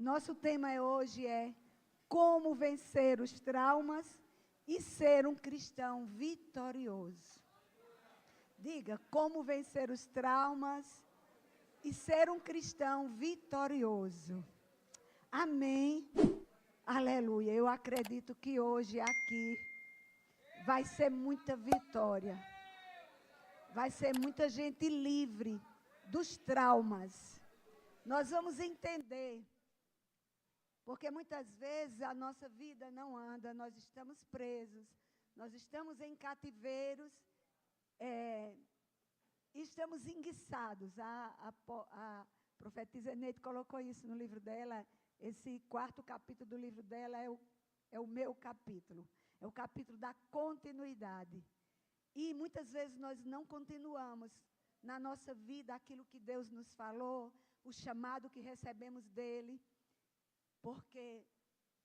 Nosso tema hoje é como vencer os traumas e ser um cristão vitorioso. Diga, como vencer os traumas e ser um cristão vitorioso. Amém. Aleluia. Eu acredito que hoje aqui vai ser muita vitória. Vai ser muita gente livre dos traumas. Nós vamos entender. Porque muitas vezes a nossa vida não anda, nós estamos presos, nós estamos em cativeiros, estamos enguiçados. A profetisa Neide colocou isso no livro dela, esse 4º capítulo do livro dela é o meu capítulo, é o capítulo da continuidade. E muitas vezes nós não continuamos na nossa vida aquilo que Deus nos falou, o chamado que recebemos dEle. Porque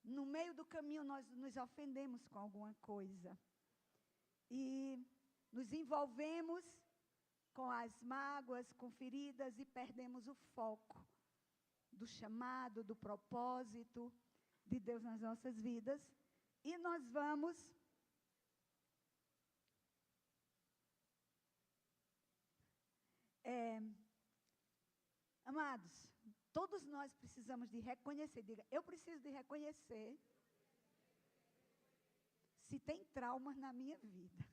no meio do caminho nós nos ofendemos com alguma coisa. E nos envolvemos com as mágoas, com feridas e perdemos o foco do chamado, do propósito de Deus nas nossas vidas. E nós vamos amados, todos nós precisamos de reconhecer. Diga, eu preciso de reconhecer se tem traumas na minha vida.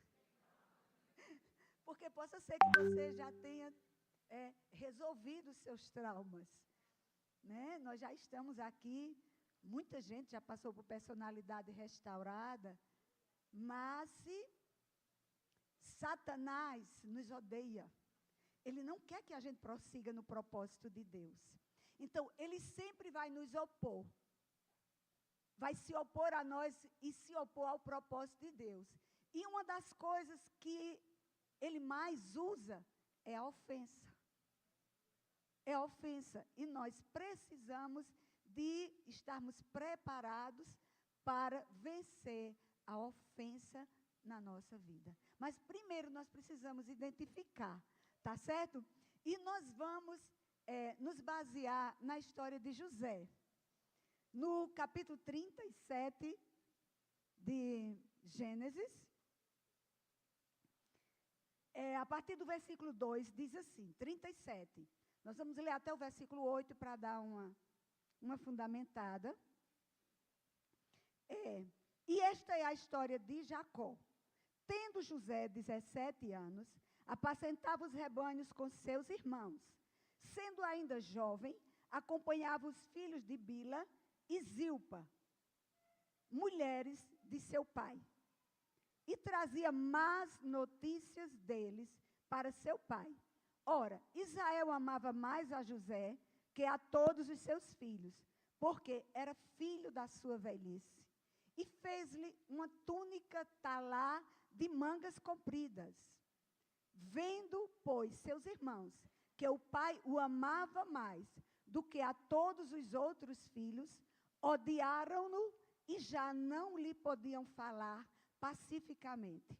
Porque possa ser que você já tenha resolvido os seus traumas. Né? Nós já estamos aqui, muita gente já passou por personalidade restaurada, mas se Satanás nos odeia, ele não quer que a gente prossiga no propósito de Deus. Então, ele sempre vai nos opor. Vai se opor a nós e se opor ao propósito de Deus. E uma das coisas que ele mais usa é a ofensa. É a ofensa. E nós precisamos de estarmos preparados para vencer a ofensa na nossa vida. Mas primeiro nós precisamos identificar, tá certo? E nós vamos nos basear na história de José. No capítulo 37 de Gênesis, a partir do versículo 2, diz assim, 37. Nós vamos ler até o versículo 8 para dar uma fundamentada. E esta é a história de Jacó. Tendo José 17 anos, apacentava os rebanhos com seus irmãos. Sendo ainda jovem, acompanhava os filhos de Bila e Zilpa, mulheres de seu pai, e trazia más notícias deles para seu pai. Ora, Israel amava mais a José que a todos os seus filhos, porque era filho da sua velhice. E fez-lhe uma túnica talá de mangas compridas. Vendo, pois, seus irmãos, que o pai o amava mais do que a todos os outros filhos, odiaram-no e já não lhe podiam falar pacificamente.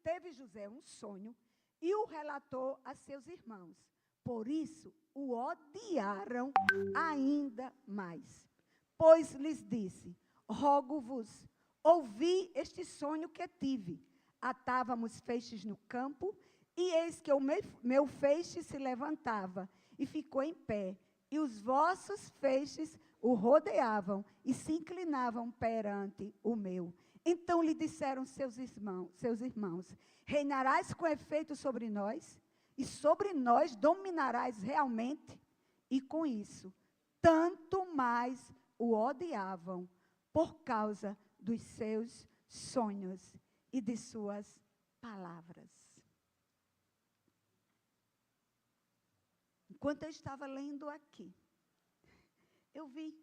Teve José um sonho e o relatou a seus irmãos. Por isso, o odiaram ainda mais. Pois lhes disse, rogo-vos, ouvi este sonho que tive. Atávamos feixes no campo, e eis que o meu feixe se levantava e ficou em pé, e os vossos feixes o rodeavam e se inclinavam perante o meu. Então lhe disseram seus irmãos, reinarás com efeito sobre nós, e sobre nós dominarás realmente? E com isso, tanto mais o odiavam, por causa dos seus sonhos e de suas palavras. Enquanto eu estava lendo aqui, eu vi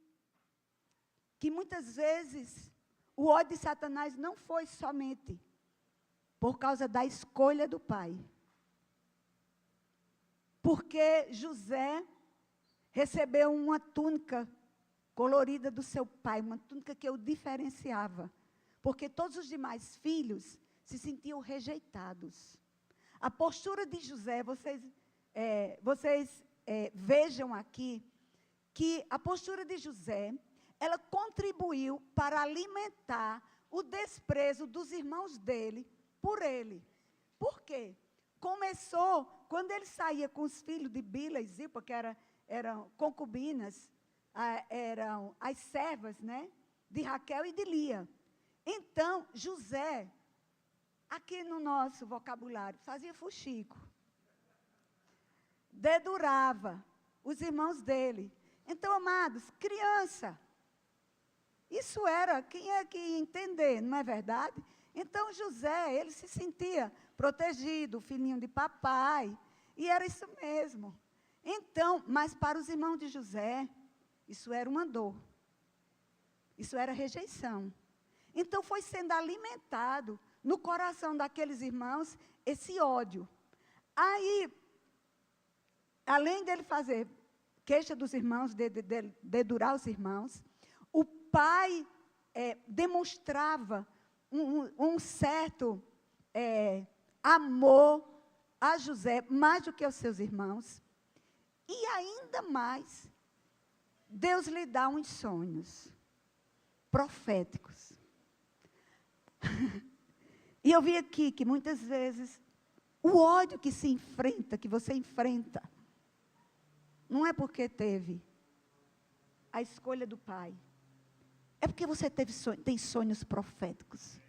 que muitas vezes o ódio de Satanás não foi somente por causa da escolha do pai. Porque José recebeu uma túnica colorida do seu pai, uma túnica que o diferenciava. Porque todos os demais filhos se sentiam rejeitados. A postura de José, vocês vejam aqui, que a postura de José, ela contribuiu para alimentar o desprezo dos irmãos dele por ele. Por quê? Começou, quando ele saía com os filhos de Bila e Zilpa, que eram concubinas, eram as servas, né, de Raquel e de Lia. Então, José, aqui no nosso vocabulário, fazia fuxico. Dedurava os irmãos dele. Então, amados, criança, isso era, quem é que ia entender, não é verdade? Então, José, ele se sentia protegido, filhinho de papai, e era isso mesmo. Então, mas para os irmãos de José, isso era uma dor. Isso era rejeição. Então, foi sendo alimentado no coração daqueles irmãos esse ódio. Aí, além dele fazer queixa dos irmãos, dedurar os irmãos, o pai demonstrava um certo amor a José, mais do que aos seus irmãos. E ainda mais, Deus lhe dá uns sonhos proféticos. E eu vi aqui que muitas vezes o ódio que se enfrenta, que você enfrenta, não é porque teve a escolha do pai. É porque você tem sonhos proféticos.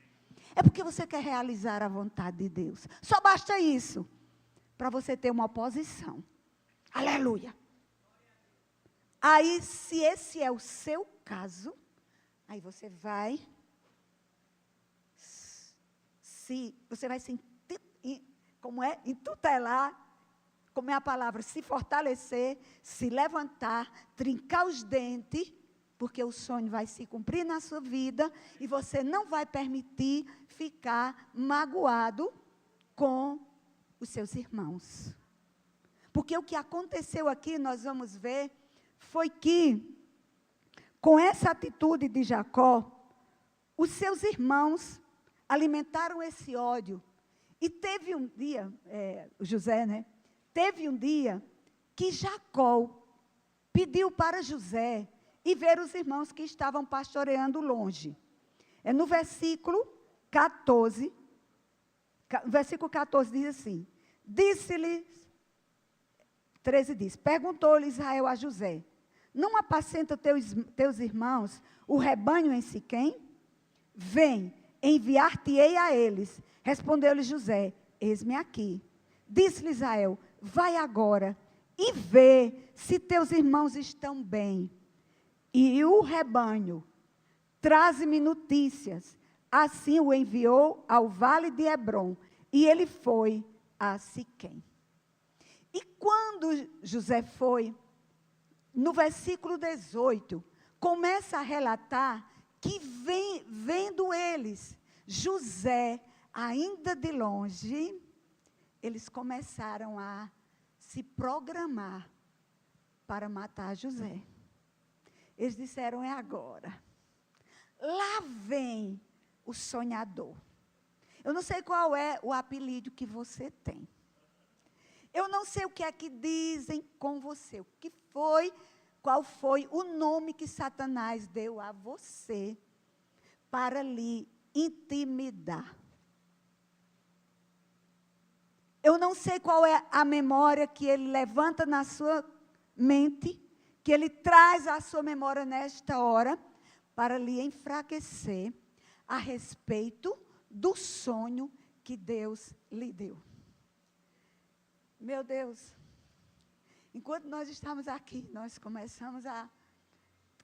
É porque você quer realizar a vontade de Deus. Só basta isso para você ter uma oposição. Aleluia. Aí, se esse é o seu caso, aí você vai se entutelar, como é a palavra, se fortalecer, se levantar, trincar os dentes, porque o sonho vai se cumprir na sua vida e você não vai permitir ficar magoado com os seus irmãos. Porque o que aconteceu aqui, nós vamos ver, foi que, com essa atitude de Jacó, os seus irmãos alimentaram esse ódio. E teve um dia, José, né? Teve um dia que Jacó pediu para José ir ver os irmãos que estavam pastoreando longe. No versículo 14, diz assim, disse-lhes, 13 diz, perguntou-lhe Israel a José, não apacenta teus irmãos o rebanho em Siquém? Vem, enviar-te-ei a eles. Respondeu-lhe José, eis-me aqui. Disse-lhe Israel, vai agora e vê se teus irmãos estão bem. E o rebanho, traze-me notícias. Assim o enviou ao vale de Hebrom, e ele foi a Siquém. E quando José foi, no versículo 18, começa a relatar que vendo eles, José, ainda de longe, eles começaram a se programar para matar José. Eles disseram, é agora. Lá vem o sonhador. Eu não sei qual é o apelido que você tem. Eu não sei o que é que dizem com você. Qual foi o nome que Satanás deu a você para lhe intimidar. Eu não sei qual é a memória que ele levanta na sua mente, que ele traz à sua memória nesta hora, para lhe enfraquecer a respeito do sonho que Deus lhe deu. Meu Deus, enquanto nós estamos aqui, nós começamos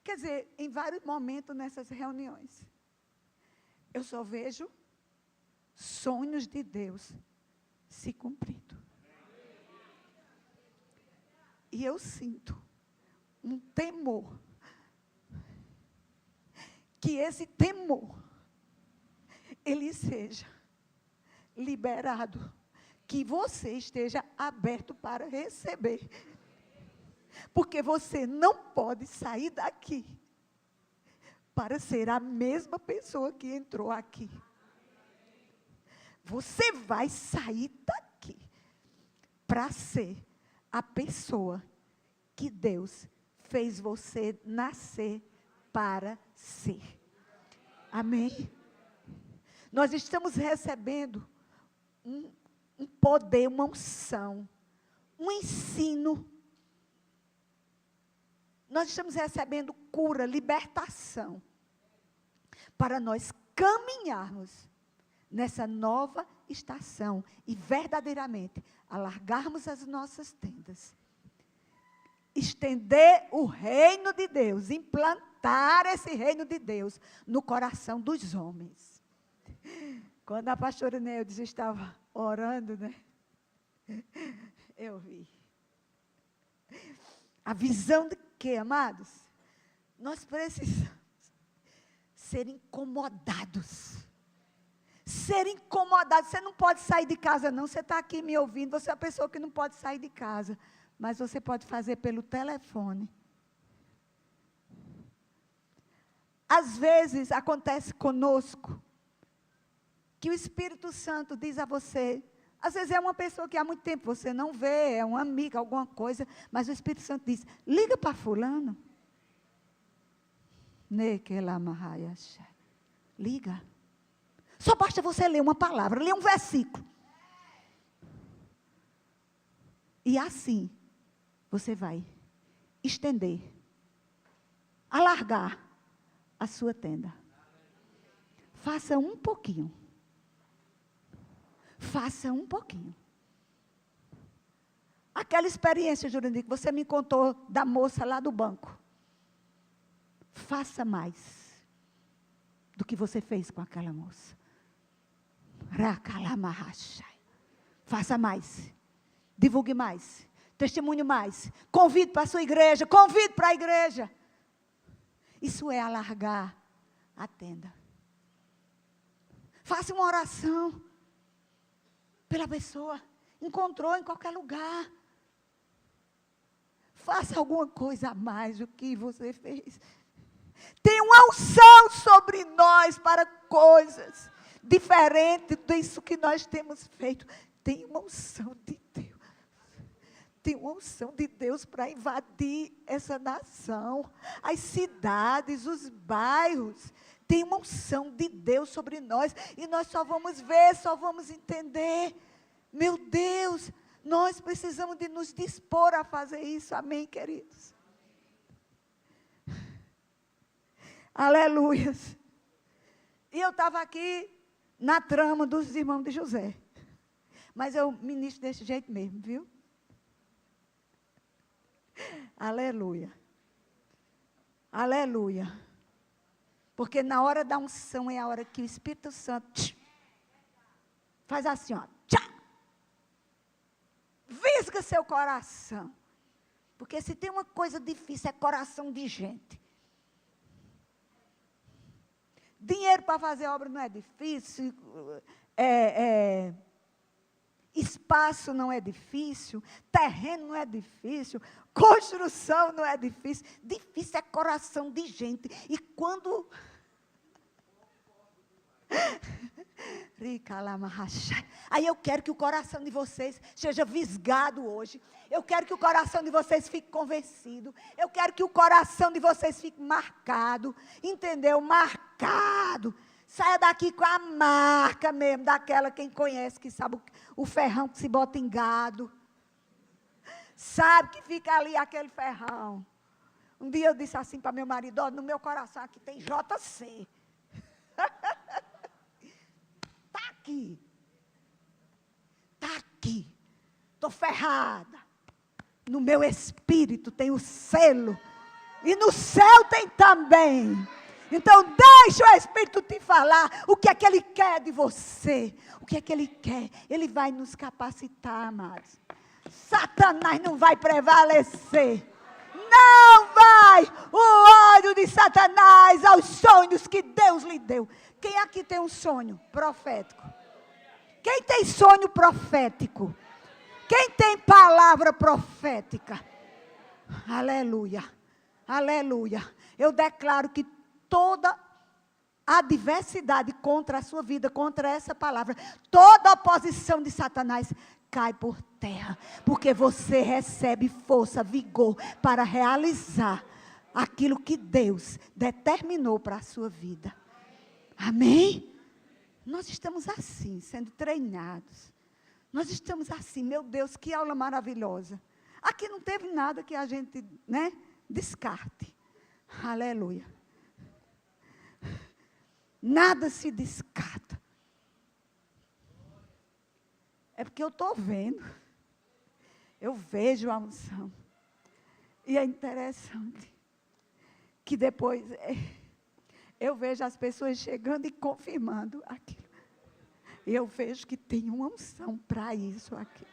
quer dizer, em vários momentos nessas reuniões, eu só vejo sonhos de Deus se cumprindo. E eu sinto um temor, que esse temor, ele seja liberado, que você esteja aberto para receber, porque você não pode sair daqui para ser a mesma pessoa que entrou aqui. Você vai sair daqui para ser a pessoa que Deus fez você nascer para ser. Amém? Nós estamos recebendo um poder, uma unção, um ensino. Nós estamos recebendo cura, libertação, para nós caminharmos nessa nova estação e verdadeiramente alargarmos as nossas tendas, estender o reino de Deus, implantar esse reino de Deus no coração dos homens. Quando a pastora Neudes estava orando, né? Eu vi. A visão de quê, amados? Nós precisamos ser incomodados. Ser incomodado. Você não pode sair de casa, não. Você está aqui me ouvindo. Você é a pessoa que não pode sair de casa. Mas você pode fazer pelo telefone. Às vezes acontece conosco que o Espírito Santo diz a você. Às vezes é uma pessoa que há muito tempo você não vê, é uma amiga, alguma coisa. Mas o Espírito Santo diz, liga para fulano. Liga. Só basta você ler uma palavra, ler um versículo. E assim, você vai estender, alargar a sua tenda. Faça um pouquinho. Faça um pouquinho. Aquela experiência, Jurandir, que você me contou da moça lá do banco. Faça mais do que você fez com aquela moça. Faça mais. Divulgue mais. Testemunhe mais. Convide para a sua igreja. Convide para a igreja. Isso é alargar a tenda. Faça uma oração pela pessoa. Encontrou em qualquer lugar. Faça alguma coisa a mais do que você fez. Tem uma unção sobre nós para coisas diferentes disso que nós temos feito. Tem uma unção de Deus. Tem uma unção de Deus para invadir essa nação, as cidades, os bairros. Tem uma unção de Deus sobre nós. E nós só vamos ver, só vamos entender. Meu Deus, nós precisamos de nos dispor a fazer isso. Amém, queridos? Aleluias. E eu estava aqui na trama dos irmãos de José. Mas eu ministro desse jeito mesmo, viu? Aleluia. Aleluia. Porque na hora da unção é a hora que o Espírito Santo faz assim, ó. Tchá, visga seu coração. Porque se tem uma coisa difícil, é coração de gente. Dinheiro para fazer obra não é difícil. Espaço não é difícil. Terreno não é difícil. Construção não é difícil. Difícil é coração de gente. E quando... Aí eu quero que o coração de vocês seja visgado hoje. Eu quero que o coração de vocês fique convencido. Eu quero que o coração de vocês fique marcado. Entendeu? Marcado. Saia daqui com a marca mesmo, daquela quem conhece, que sabe o ferrão que se bota em gado. Sabe que fica ali aquele ferrão. Um dia eu disse assim para meu marido, ó, no meu coração aqui tem JC. Está aqui. Está aqui. Estou ferrada. No meu espírito tem o selo. E no céu tem também. Então deixa o Espírito te falar o que é que Ele quer de você. O que é que Ele quer. Ele vai nos capacitar, amados. Satanás não vai prevalecer. Não vai o ódio de Satanás aos sonhos que Deus lhe deu. Quem aqui tem um sonho profético? Quem tem sonho profético? Quem tem palavra profética? Aleluia. Aleluia. Eu declaro que toda adversidade contra a sua vida, contra essa palavra, toda oposição de Satanás cai por terra, porque você recebe força, vigor para realizar aquilo que Deus determinou para a sua vida. Amém? Nós estamos assim, sendo treinados. Nós estamos assim, meu Deus, que aula maravilhosa. Aqui não teve nada que a gente, descarte. Aleluia. Nada se descarta. É porque eu estou vendo. Eu vejo a unção. E é interessante que depois eu vejo as pessoas chegando e confirmando aquilo. E eu vejo que tem uma unção para isso aqui.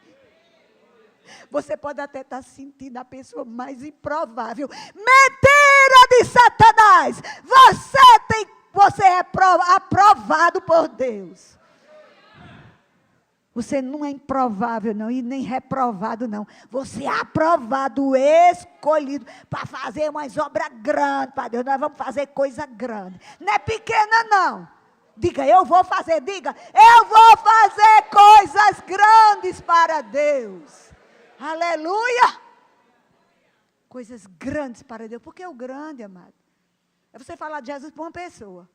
Você pode até estar sentindo a pessoa mais improvável. Mentira de Satanás! Você é aprovado por Deus. Você não é improvável, não, e nem reprovado, não. Você é aprovado, escolhido, para fazer umas obras grandes para Deus. Nós vamos fazer coisa grande. Não é pequena, não. Diga, eu vou fazer, eu vou fazer coisas grandes para Deus. Aleluia! Coisas grandes para Deus. Por que o grande, amado? É você falar de Jesus para uma pessoa.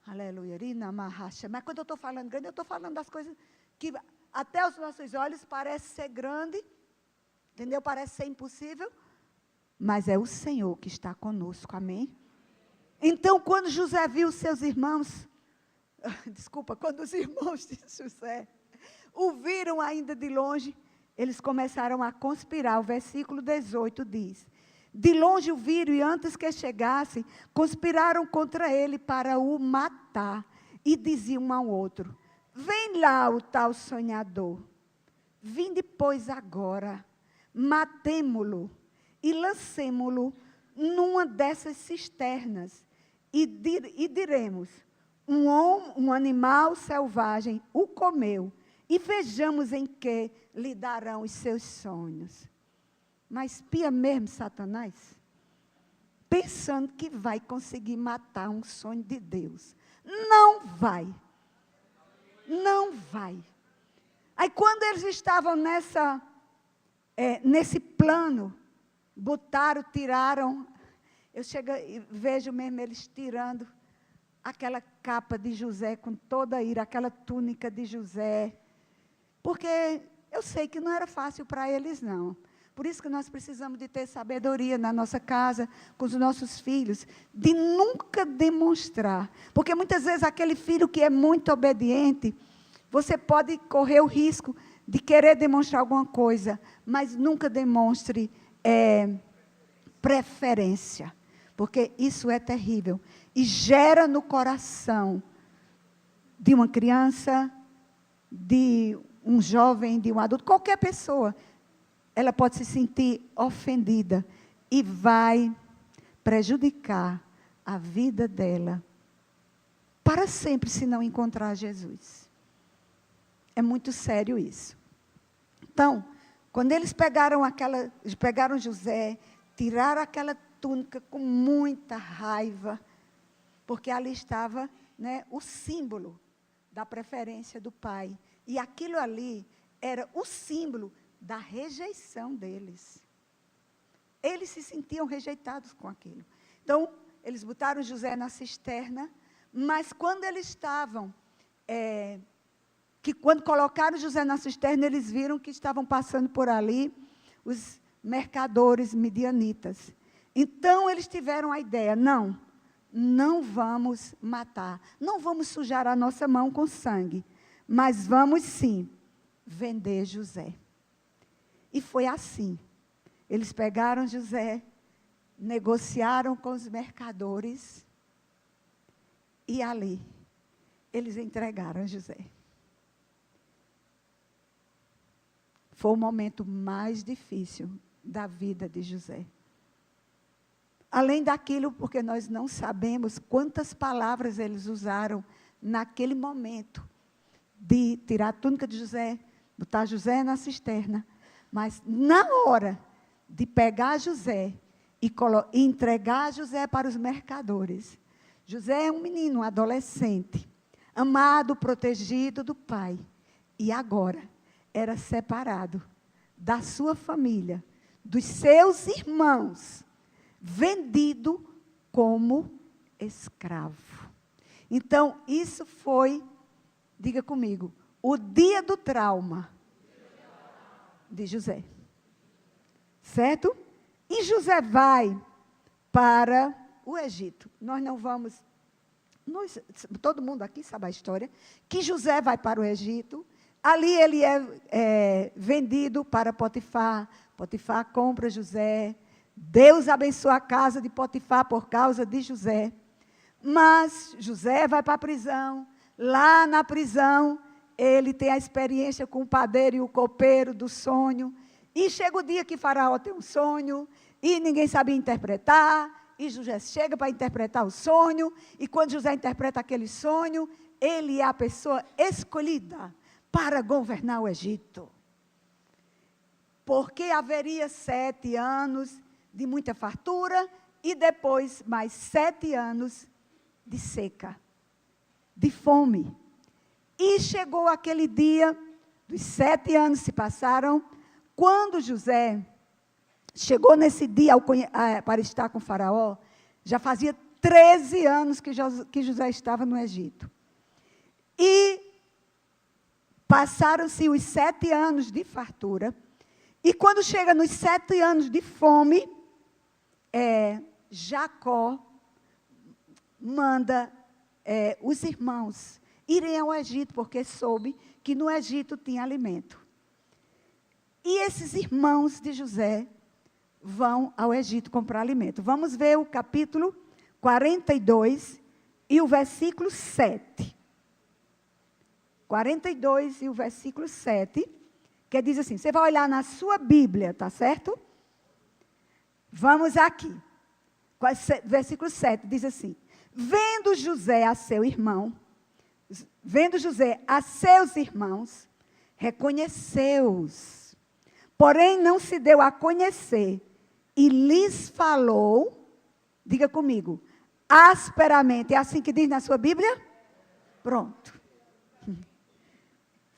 Aleluia. Mas quando eu estou falando grande, eu estou falando das coisas que até os nossos olhos parece ser grande. Entendeu? Parece ser impossível. Mas é o Senhor que está conosco. Amém? Então, quando José viu seus irmãos, quando os irmãos de José o viram ainda de longe, eles começaram a conspirar. O versículo 18 diz: de longe o viram e antes que chegassem, conspiraram contra ele para o matar. E diziam um ao outro: vem lá o tal sonhador. Vinde, pois, agora, matemo-lo e lancemo-lo numa dessas cisternas. E diremos: um animal selvagem o comeu. E vejamos em que lhe darão os seus sonhos. Mas pia mesmo Satanás, pensando que vai conseguir matar um sonho de Deus. Não vai. Não vai. Aí quando eles estavam nesse plano, tiraram, eu chego e vejo mesmo eles tirando aquela capa de José com toda a ira, aquela túnica de José. Porque eu sei que não era fácil para eles, não. Por isso que nós precisamos de ter sabedoria na nossa casa, com os nossos filhos, de nunca demonstrar. Porque muitas vezes aquele filho que é muito obediente, você pode correr o risco de querer demonstrar alguma coisa, mas nunca demonstre preferência. Porque isso é terrível. E gera no coração de uma criança, de um jovem, de um adulto, qualquer pessoa, ela pode se sentir ofendida e vai prejudicar a vida dela para sempre se não encontrar Jesus. É muito sério isso. Então, quando eles pegaram José, tiraram aquela túnica com muita raiva, porque ali estava, o símbolo da preferência do pai. E aquilo ali era o símbolo da rejeição deles. Eles se sentiam rejeitados com aquilo. Então, eles botaram José na cisterna, mas quando eles estavam, quando colocaram José na cisterna, eles viram que estavam passando por ali os mercadores midianitas. Então, eles tiveram a ideia: não vamos matar, não vamos sujar a nossa mão com sangue, mas vamos sim vender José. E foi assim. Eles pegaram José, negociaram com os mercadores, e ali eles entregaram José. Foi o momento mais difícil da vida de José. Além daquilo, porque nós não sabemos quantas palavras eles usaram naquele momento de tirar a túnica de José, botar José na cisterna, mas na hora de pegar José e entregar José para os mercadores, José é um menino, um adolescente, amado, protegido do pai. E agora era separado da sua família, dos seus irmãos, vendido como escravo. Então, isso foi, diga comigo, o dia do trauma de José. Certo? E José vai para o Egito. Nós não vamos... todo mundo aqui sabe a história, que José vai para o Egito. Ali ele é vendido para Potifar. Potifar compra José. Deus abençoa a casa de Potifar por causa de José. Mas José vai para a prisão. Lá na prisão, ele tem a experiência com o padeiro e o copeiro do sonho. E chega o dia que Faraó tem um sonho e ninguém sabia interpretar. E José chega para interpretar o sonho. E quando José interpreta aquele sonho, ele é a pessoa escolhida para governar o Egito. Porque haveria 7 anos de muita fartura e depois mais 7 anos de seca, de fome. E chegou aquele dia, dos 7 anos se passaram, quando José chegou nesse dia para estar com Faraó, já fazia 13 anos que José estava no Egito. E passaram-se os 7 anos de fartura. E quando chega nos 7 anos de fome, Jacó manda os irmãos irem ao Egito, porque soube que no Egito tinha alimento. E esses irmãos de José vão ao Egito comprar alimento. Vamos ver o capítulo 42 e o versículo 7. 42 e o versículo 7, que diz assim, você vai olhar na sua Bíblia, tá certo? Vamos aqui. Versículo 7 diz assim, vendo José a seus irmãos, reconheceu-os, porém não se deu a conhecer, e lhes falou, diga comigo, asperamente. É assim que diz na sua Bíblia? Pronto.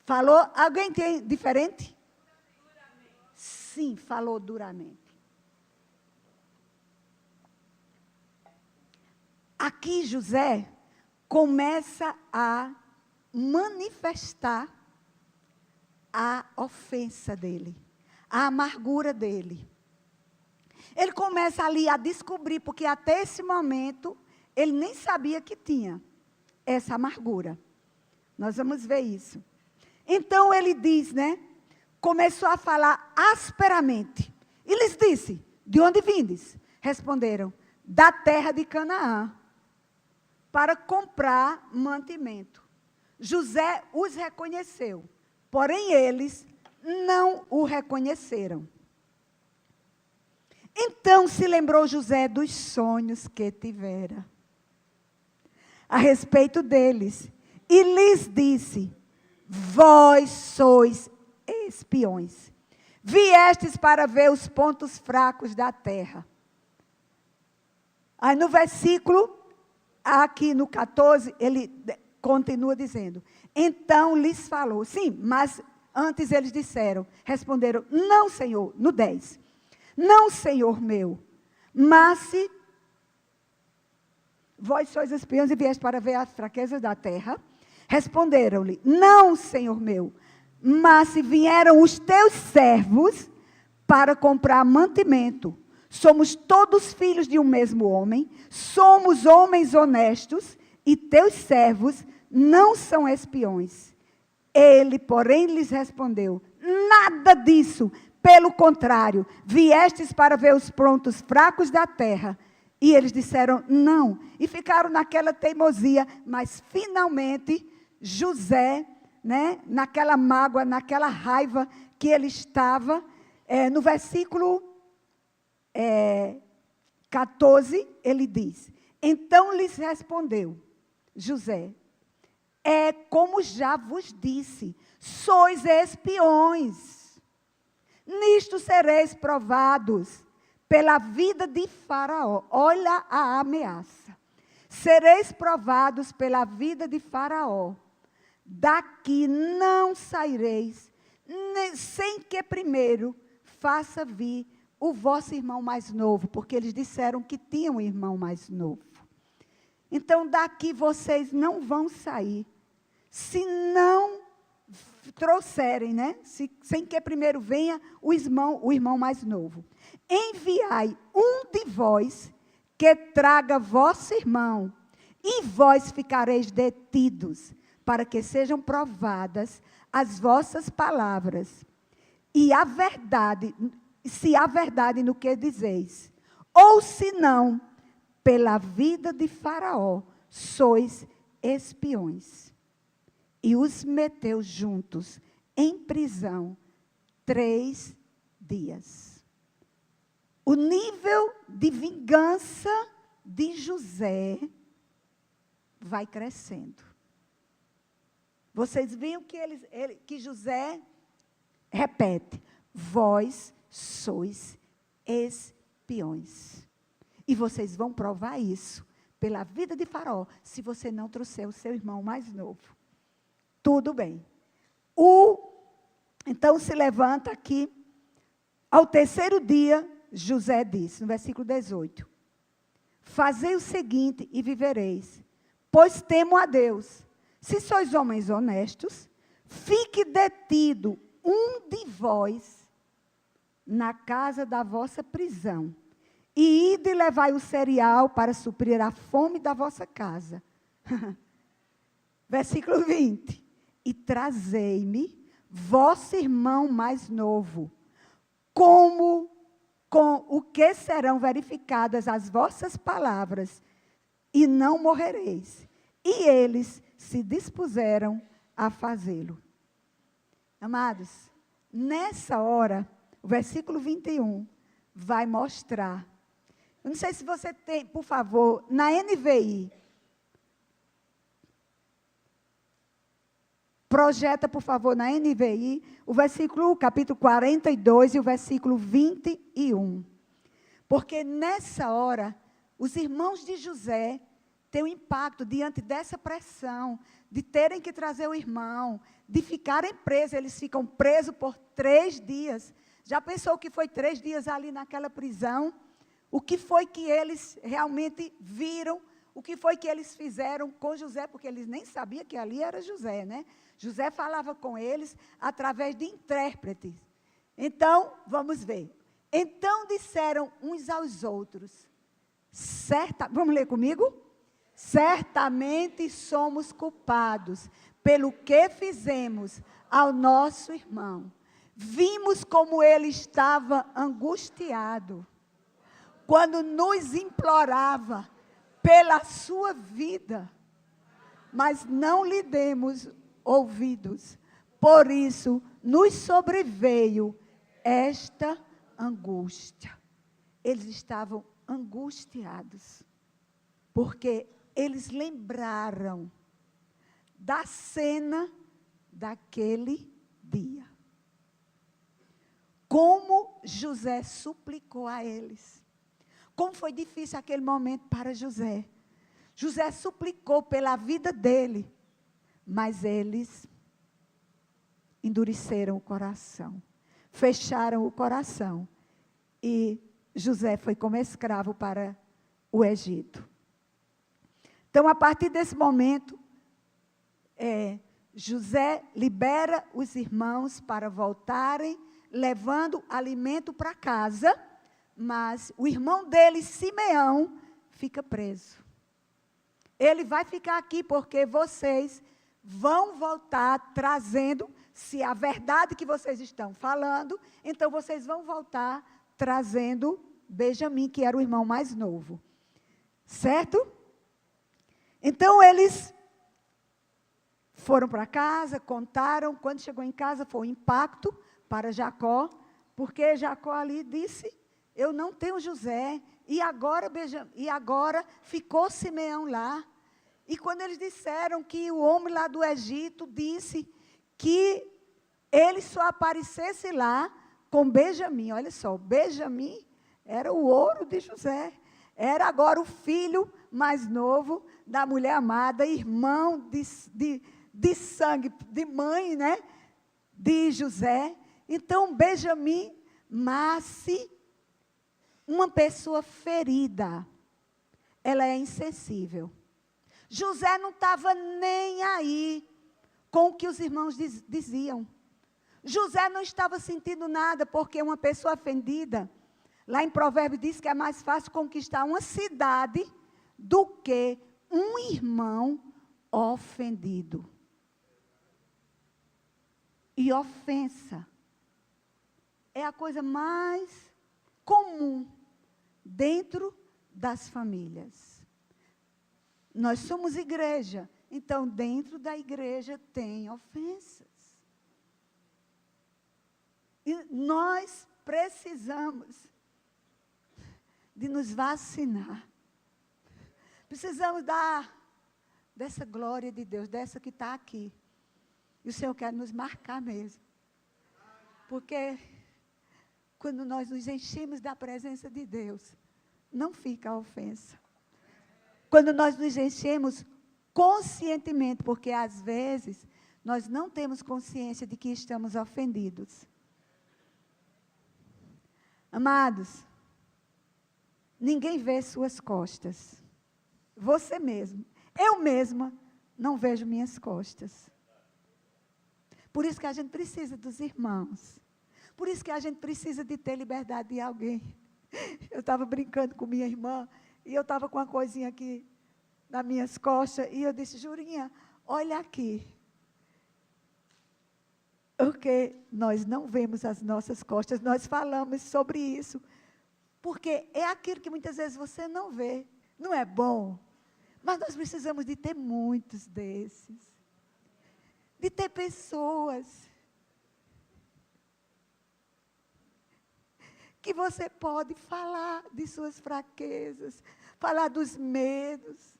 Falou, alguém tem diferente? Duramente. Sim, falou duramente. Aqui José começa a manifestar a ofensa dele, a amargura dele. Ele começa ali a descobrir, porque até esse momento, ele nem sabia que tinha essa amargura. Nós vamos ver isso. Então ele diz, começou a falar asperamente. E lhes disse, de onde vindes? Responderam, da terra de Canaã, para comprar mantimento. José os reconheceu, porém eles não o reconheceram. Então se lembrou José dos sonhos que tivera a respeito deles, e lhes disse, vós sois espiões, viestes para ver os pontos fracos da terra. Aí no versículo, aqui no 14, ele continua dizendo, então lhes falou, sim, mas antes eles responderam, não, Senhor, no 10, não, Senhor meu, mas se vós sois espiões e vieste para ver as fraquezas da terra, responderam-lhe, não, Senhor meu, mas se vieram os teus servos para comprar mantimento, somos todos filhos de um mesmo homem, somos homens honestos, e teus servos não são espiões. Ele, porém, lhes respondeu, nada disso, pelo contrário, viestes para ver os pontos fracos da terra. E eles disseram, não, e ficaram naquela teimosia, mas finalmente, José, naquela mágoa, naquela raiva que ele estava, no versículo 14, ele diz, então lhes respondeu José, é como já vos disse, sois espiões, nisto sereis provados pela vida de Faraó. Olha a ameaça. sereis provados pela vida de Faraó. Daqui não saireis, sem que primeiro faça vir o vosso irmão mais novo, porque eles disseram que tinham um irmão mais novo. Então, daqui vocês não vão sair, se não trouxerem, né? Sem que primeiro venha o irmão mais novo. Enviai um de vós, que traga vosso irmão, e vós ficareis detidos, para que sejam provadas as vossas palavras, e a verdade, se há verdade no que dizeis, ou se não, pela vida de Faraó, sois espiões. E os meteu juntos em prisão 3 dias. O nível de vingança de José vai crescendo. Vocês viram que José repete: vós sois espiões. E vocês vão provar isso pela vida de Faraó, se você não trouxer o seu irmão mais novo. Tudo bem. Então se levanta aqui. Ao terceiro dia, José disse, no versículo 18: fazei o seguinte e vivereis, pois temo a Deus. Se sois homens honestos, fique detido um de vós na casa da vossa prisão, e ide e levai o cereal para suprir a fome da vossa casa. Versículo 20. E trazei-me vosso irmão mais novo, com o que serão verificadas as vossas palavras, e não morrereis. E eles se dispuseram a fazê-lo. Amados, nessa hora, o versículo 21 vai mostrar. Eu não sei se você tem, por favor, na NVI. Projeta, por favor, na NVI, o capítulo 42 e o versículo 21. Porque nessa hora, os irmãos de José têm um impacto diante dessa pressão, de terem que trazer o irmão, de ficarem presos. Eles ficam presos por 3 dias. Já pensou o que foi 3 dias ali naquela prisão? O que foi que eles realmente viram? O que foi que eles fizeram com José? Porque eles nem sabiam que ali era José, né? José falava com eles através de intérpretes. Então, vamos ver. Então disseram uns aos outros, vamos ler comigo? Certamente somos culpados pelo que fizemos ao nosso irmão. Vimos como ele estava angustiado, quando nos implorava pela sua vida, mas não lhe demos ouvidos. Por isso, nos sobreveio esta angústia. Eles estavam angustiados, porque eles lembraram da cena daquele dia. Como José suplicou a eles. Como foi difícil aquele momento para José. José suplicou pela vida dele, mas eles endureceram o coração, fecharam o coração, e José foi como escravo para o Egito. Então, a partir desse momento, José libera os irmãos para voltarem, levando alimento para casa, mas o irmão dele, Simeão, fica preso. Ele vai ficar aqui porque vocês vão voltar trazendo, se a verdade que vocês estão falando, então vocês vão voltar trazendo Benjamim, que era o irmão mais novo. Certo? Então eles foram para casa, contaram. Quando chegou em casa foi um impacto para Jacó, porque Jacó ali disse: eu não tenho José, e agora ficou Simeão lá. E quando eles disseram que o homem lá do Egito disse que ele só aparecesse lá com Benjamim. Olha só, Benjamim era o ouro de José. Era agora o filho mais novo da mulher amada, irmão de sangue, de mãe, né? De José. Então, Benjamim nasce uma pessoa ferida. Ela é insensível. José não estava nem aí com o que os irmãos diziam. José não estava sentindo nada, porque uma pessoa ofendida, lá em Provérbios diz que é mais fácil conquistar uma cidade do que um irmão ofendido. E ofensa é a coisa mais comum dentro das famílias. Nós somos igreja, então dentro da igreja tem ofensas. E nós precisamos de nos vacinar. Precisamos dessa glória de Deus, dessa que está aqui. E o Senhor quer nos marcar mesmo. Porque quando nós nos enchemos da presença de Deus, não fica a ofensa. Quando nós nos enchemos conscientemente, porque às vezes nós não temos consciência de que estamos ofendidos. Amados, ninguém vê suas costas. Você mesmo. Eu mesma não vejo minhas costas. Por isso que a gente precisa dos irmãos. Por isso que a gente precisa de ter liberdade de alguém. Eu estava brincando com minha irmã, e eu estava com uma coisinha aqui nas minhas costas, e eu disse, Jurinha, olha aqui. Porque nós não vemos as nossas costas, nós falamos sobre isso. Porque é aquilo que muitas vezes você não vê. Não é bom? Mas nós precisamos de ter muitos desses. De ter pessoas que você pode falar de suas fraquezas, falar dos medos.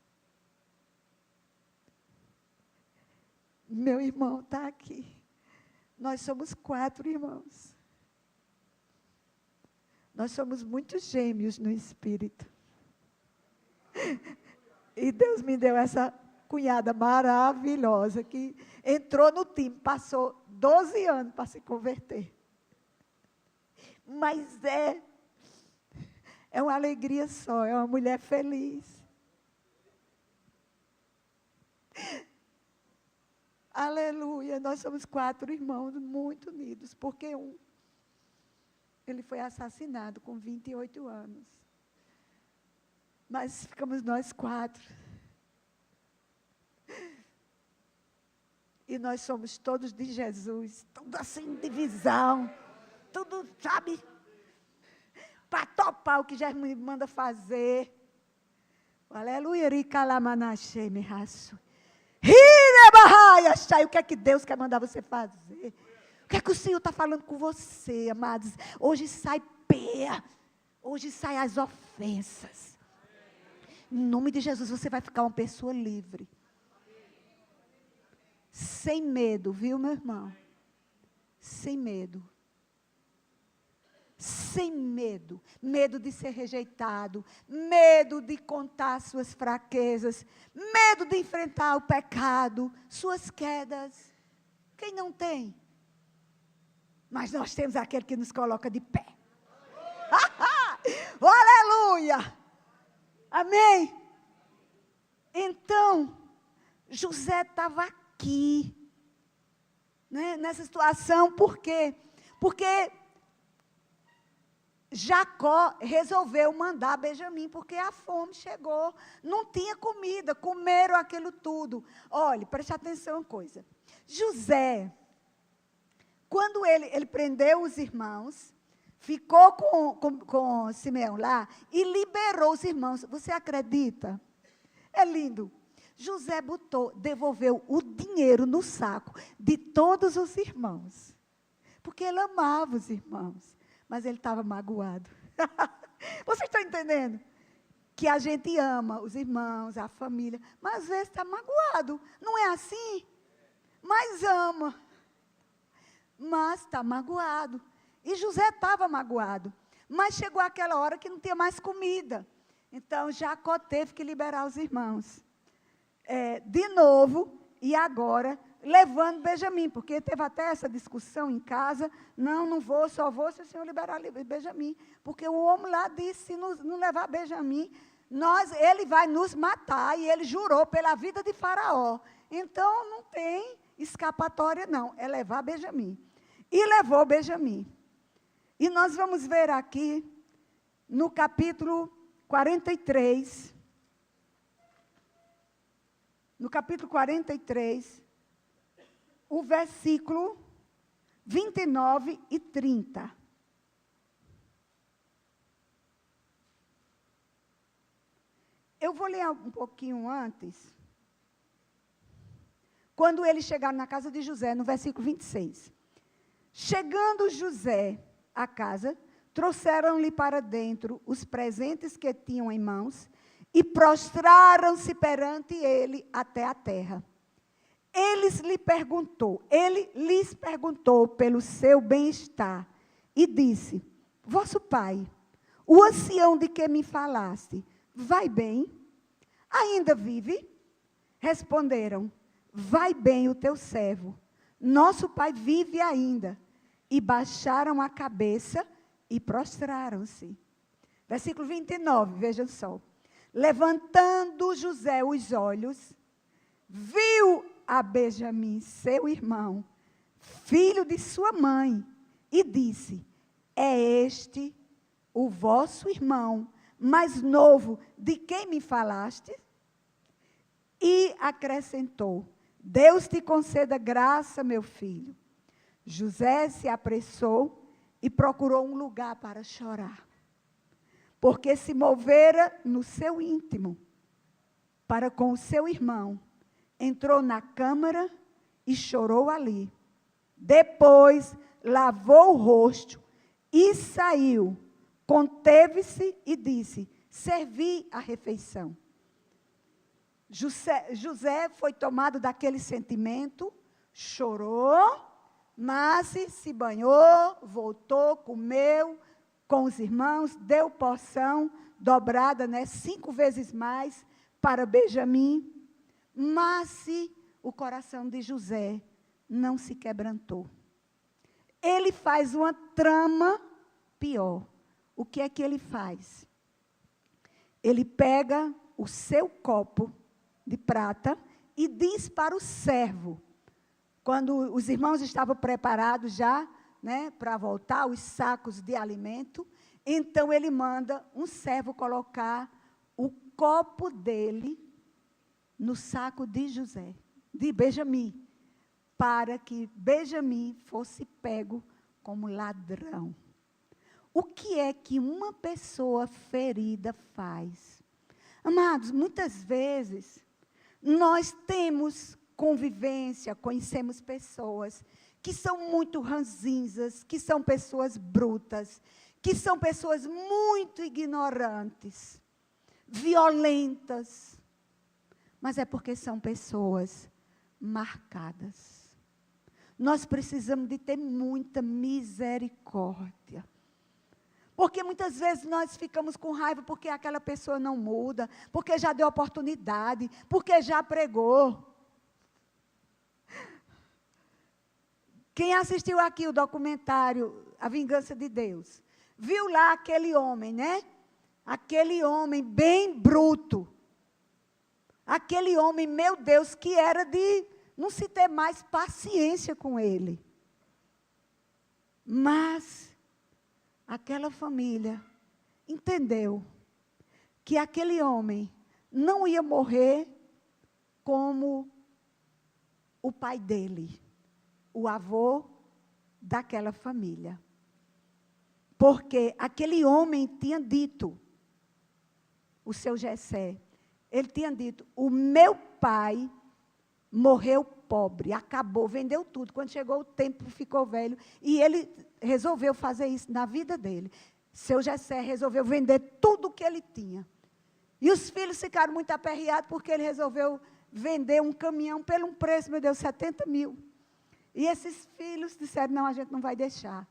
Meu irmão está aqui. Nós somos 4 irmãos. Nós somos muitos gêmeos no espírito. E Deus me deu essa cunhada maravilhosa que entrou no time, passou 12 anos para se converter. Mas é uma alegria só, é uma mulher feliz. Aleluia, nós somos 4 irmãos muito unidos, porque ele foi assassinado com 28 anos. Mas ficamos nós 4. E nós somos todos de Jesus, tudo assim, divisão, tudo, sabe, para topar o que Jesus me manda fazer. Aleluia, ricalamanachê, me raço. O que é que Deus quer mandar você fazer? O que é que o Senhor está falando com você, amados? Hoje sai peia, hoje sai as ofensas. Em nome de Jesus, você vai ficar uma pessoa livre. Sem medo, viu, meu irmão? Sem medo. Sem medo. Medo de ser rejeitado. Medo de contar suas fraquezas. Medo de enfrentar o pecado. Suas quedas. Quem não tem? Mas nós temos aquele que nos coloca de pé. Oh, aleluia! Amém? Então, José estava aqui, né, nessa situação, por quê? Porque Jacó resolveu mandar Benjamim, porque a fome chegou, não tinha comida, comeram aquilo tudo. Olhe, preste atenção uma coisa. José, quando ele prendeu os irmãos, ficou com Simeão lá e liberou os irmãos. Você acredita? É lindo. José devolveu o dinheiro no saco de todos os irmãos. Porque ele amava os irmãos. Mas ele estava magoado. Vocês estão entendendo? Que a gente ama os irmãos, a família, mas às vezes está magoado. Não é assim? Mas ama. Mas está magoado. E José estava magoado. Mas chegou aquela hora que não tinha mais comida. Então, Jacó teve que liberar os irmãos. De novo, e agora, levando Benjamim, porque teve até essa discussão em casa, não vou, só vou se o Senhor liberar Benjamim, porque o homem lá disse, se não levar Benjamim, ele vai nos matar, e ele jurou pela vida de Faraó. Então, não tem escapatória, não, é levar Benjamim. E levou Benjamim. E nós vamos ver aqui, no capítulo 43, o versículo 29 e 30. Eu vou ler um pouquinho antes. Quando eles chegaram na casa de José, no versículo 26. Chegando José à casa, trouxeram-lhe para dentro os presentes que tinham em mãos e prostraram-se perante ele até a terra. Ele lhes perguntou pelo seu bem-estar e disse: vosso pai, o ancião de que me falaste, vai bem? Ainda vive? Responderam: vai bem o teu servo. Nosso pai vive ainda. E baixaram a cabeça e prostraram-se. Versículo 29, vejam só. Levantando José os olhos, viu a Benjamim, seu irmão, filho de sua mãe, e disse: é este o vosso irmão mais novo, de quem me falaste? E acrescentou: Deus te conceda graça, meu filho. José se apressou e procurou um lugar para chorar, porque se movera no seu íntimo para com o seu irmão. Entrou na câmara e chorou ali. Depois lavou o rosto e saiu. Conteve-se e disse: servi a refeição. José foi tomado daquele sentimento, chorou, mas se banhou, voltou, comeu com os irmãos, deu porção dobrada, 5 vezes mais para Benjamim. Mas o coração de José não se quebrantou. Ele faz uma trama pior. O que é que ele faz? Ele pega o seu copo de prata e diz para o servo, quando os irmãos estavam preparados já, para voltar, os sacos de alimento, então ele manda um servo colocar o copo dele no saco de Benjamim, para que Benjamim fosse pego como ladrão. O que é que uma pessoa ferida faz? Amados, muitas vezes, nós temos convivência, conhecemos pessoas que são muito ranzinzas, que são pessoas brutas, que são pessoas muito ignorantes, violentas, mas é porque são pessoas marcadas. Nós precisamos de ter muita misericórdia. Porque muitas vezes nós ficamos com raiva porque aquela pessoa não muda, porque já deu oportunidade, porque já pregou. Quem assistiu aqui o documentário A Vingança de Deus, viu lá aquele homem, Aquele homem bem bruto. Aquele homem, meu Deus, que era de não se ter mais paciência com ele. Mas aquela família entendeu que aquele homem não ia morrer como o pai dele, o avô daquela família. Porque aquele homem tinha dito, o seu Jessé, ele tinha dito: o meu pai morreu pobre, acabou, vendeu tudo. Quando chegou o tempo, ficou velho. E ele resolveu fazer isso na vida dele. Seu Jessé resolveu vender tudo o que ele tinha. E os filhos ficaram muito aperreados, porque ele resolveu vender um caminhão pelo um preço, meu Deus, 70 mil. E esses filhos disseram: não, a gente não vai deixar.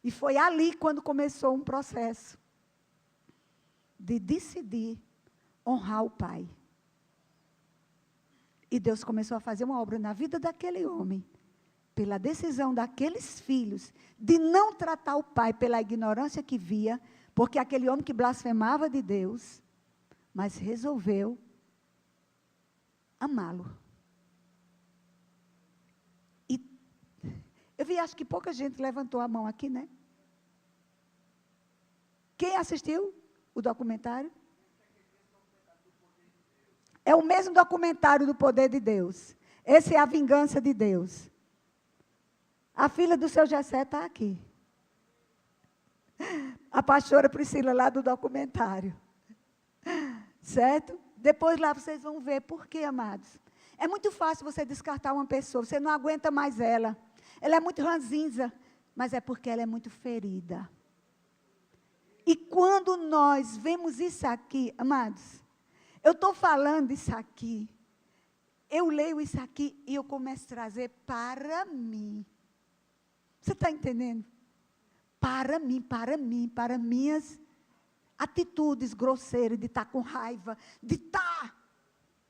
E foi ali quando começou um processo de decidir honrar o pai. E Deus começou a fazer uma obra na vida daquele homem, pela decisão daqueles filhos, de não tratar o pai pela ignorância que via, porque aquele homem que blasfemava de Deus, mas resolveu amá-lo. E eu vi, acho que pouca gente levantou a mão aqui, né? Quem assistiu o documentário? É o mesmo documentário do poder de Deus. Essa é a vingança de Deus. A filha do seu Jessé está aqui. A pastora Priscila, lá do documentário. Certo? Depois lá vocês vão ver por quê, amados. É muito fácil você descartar uma pessoa, você não aguenta mais ela. Ela é muito ranzinza, mas é porque ela é muito ferida. E quando nós vemos isso aqui, amados, eu estou falando isso aqui, eu leio isso aqui e eu começo a trazer para mim. Você está entendendo? Para mim, para minhas atitudes grosseiras, de estar com raiva, de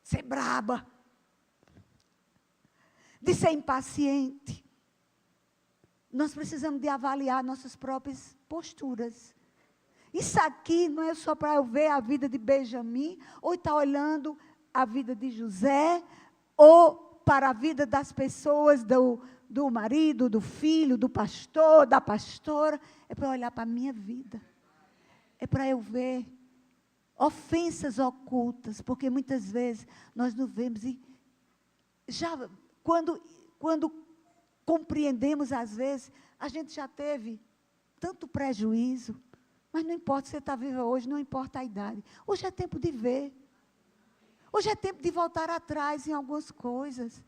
ser braba, de ser impaciente. Nós precisamos de avaliar nossas próprias posturas. Isso aqui não é só para eu ver a vida de Benjamim, ou estar olhando a vida de José, ou para a vida das pessoas, do marido, do filho, do pastor, da pastora. É para olhar para a minha vida. É para eu ver ofensas ocultas, porque muitas vezes nós não vemos. E já, quando compreendemos, às vezes, a gente já teve tanto prejuízo. Mas não importa se você está viva hoje, não importa a idade. Hoje é tempo de ver. Hoje é tempo de voltar atrás em algumas coisas.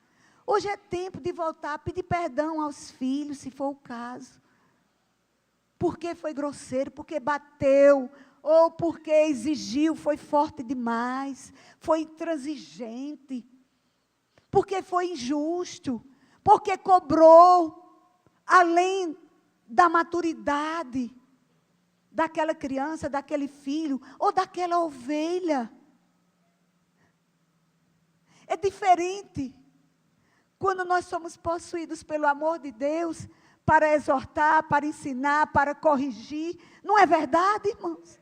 Hoje é tempo de voltar a pedir perdão aos filhos, se for o caso. Porque foi grosseiro, porque bateu, ou porque exigiu, foi forte demais, foi intransigente, porque foi injusto, porque cobrou além da maturidade daquela criança, daquele filho, ou daquela ovelha. É diferente quando nós somos possuídos pelo amor de Deus, para exortar, para ensinar, para corrigir. Não é verdade, irmãos?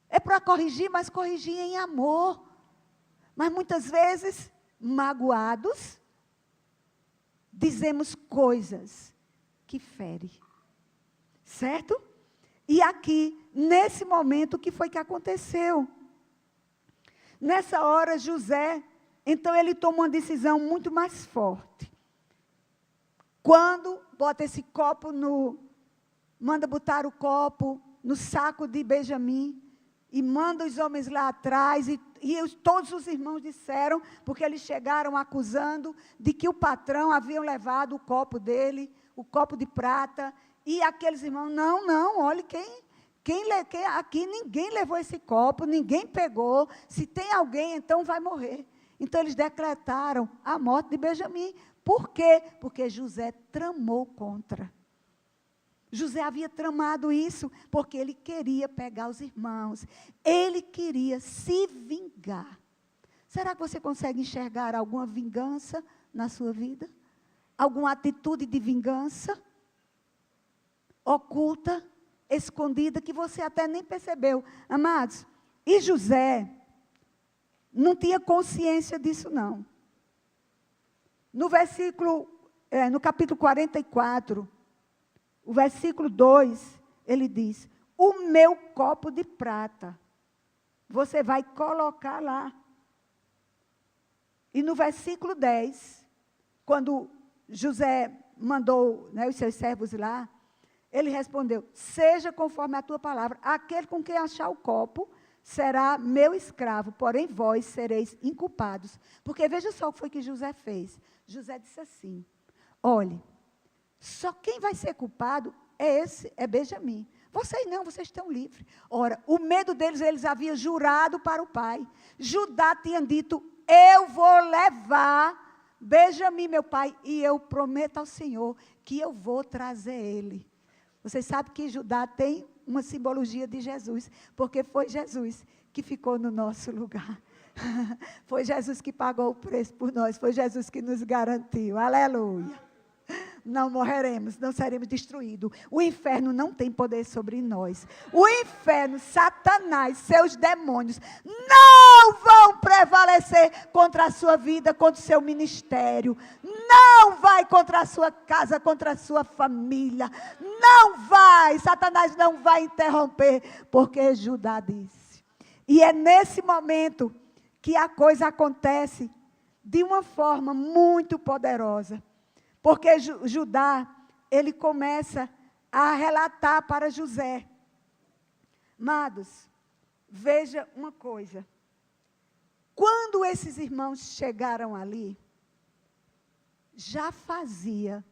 É para corrigir, mas corrigir em amor. Mas muitas vezes, magoados, dizemos coisas que ferem. Certo? E aqui, nesse momento, o que foi que aconteceu? Nessa hora, José, então ele toma uma decisão muito mais forte. Quando bota esse copo manda botar o copo no saco de Benjamim, e manda os homens lá atrás, todos os irmãos disseram, porque eles chegaram acusando de que o patrão havia levado o copo dele, o copo de prata. E aqueles irmãos, não, olha, aqui ninguém levou esse copo, ninguém pegou. Se tem alguém, então vai morrer. Então eles decretaram a morte de Benjamim. Por quê? Porque José tramou contra. José havia tramado isso, porque ele queria pegar os irmãos. Ele queria se vingar. Será que você consegue enxergar alguma vingança na sua vida? Alguma atitude de vingança? Oculta, escondida, que você até nem percebeu. Amados, e José não tinha consciência disso, não. No capítulo 44, o versículo 2, ele diz: o meu copo de prata, você vai colocar lá. E no versículo 10, quando José mandou, né, os seus servos lá, ele respondeu: seja conforme a tua palavra, aquele com quem achar o copo será meu escravo, porém vós sereis inculpados. Porque veja só o que foi que José fez. José disse assim: olhe, só quem vai ser culpado é Benjamim. Vocês não, vocês estão livres. Ora, o medo deles, eles haviam jurado para o pai. Judá tinha dito: eu vou levar Benjamim, meu pai, e eu prometo ao Senhor que eu vou trazer ele. Vocês sabem que Judá tem uma simbologia de Jesus, porque foi Jesus que ficou no nosso lugar. Foi Jesus que pagou o preço por nós, foi Jesus que nos garantiu. Aleluia. Não morreremos, não seremos destruídos. O inferno não tem poder sobre nós. O inferno, Satanás, seus demônios, não vão prevalecer contra a sua vida, contra o seu ministério. Não vai contra a sua casa, contra a sua família. Não vai, Satanás não vai interromper, porque Judá disse. E é nesse momento que a coisa acontece de uma forma muito poderosa. Porque Judá, ele começa a relatar para José. Amados, veja uma coisa. Quando esses irmãos chegaram ali, já fazia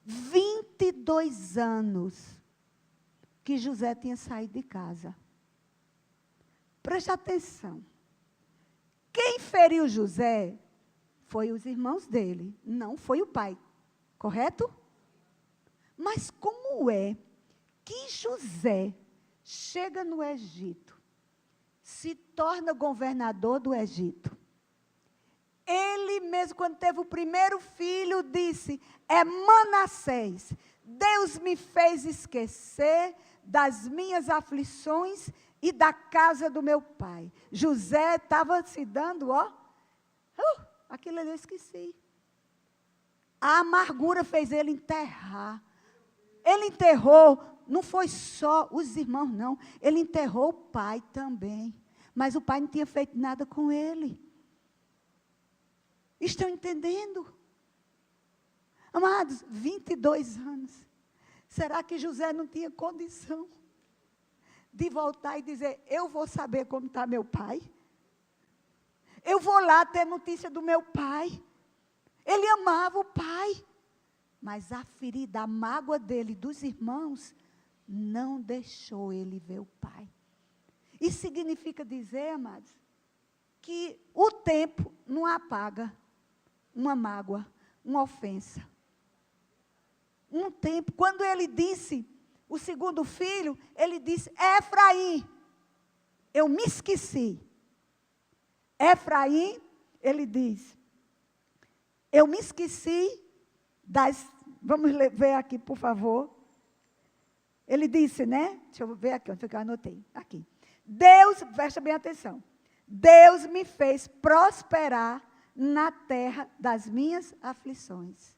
22 anos que José tinha saído de casa. Preste atenção. Quem feriu José foi os irmãos dele, não foi o pai. Correto? Mas como é que José chega no Egito, se torna governador do Egito? Ele mesmo, quando teve o primeiro filho, disse, é Manassés. Deus me fez esquecer das minhas aflições e da casa do meu pai. José estava se dando, aquilo ali eu esqueci. A amargura fez ele enterrar. Ele enterrou, não foi só os irmãos, não. Ele enterrou o pai também. Mas o pai não tinha feito nada com ele. Estão entendendo? Amados, 22 anos. Será que José não tinha condição de voltar e dizer, eu vou saber como está meu pai? Eu vou lá ter notícia do meu pai. Ele amava o pai, mas a ferida, a mágoa dele, dos irmãos, não deixou ele ver o pai. Isso significa dizer, amados, que o tempo não apaga uma mágoa, uma ofensa. Um tempo, quando ele disse, o segundo filho, ele disse, Efraim, eu me esqueci. Efraim, ele diz, eu me esqueci das... Vamos ver aqui, por favor. Ele disse, né? Deixa eu ver aqui, onde eu anotei. Aqui. Deus, presta bem atenção. Deus me fez prosperar na terra das minhas aflições.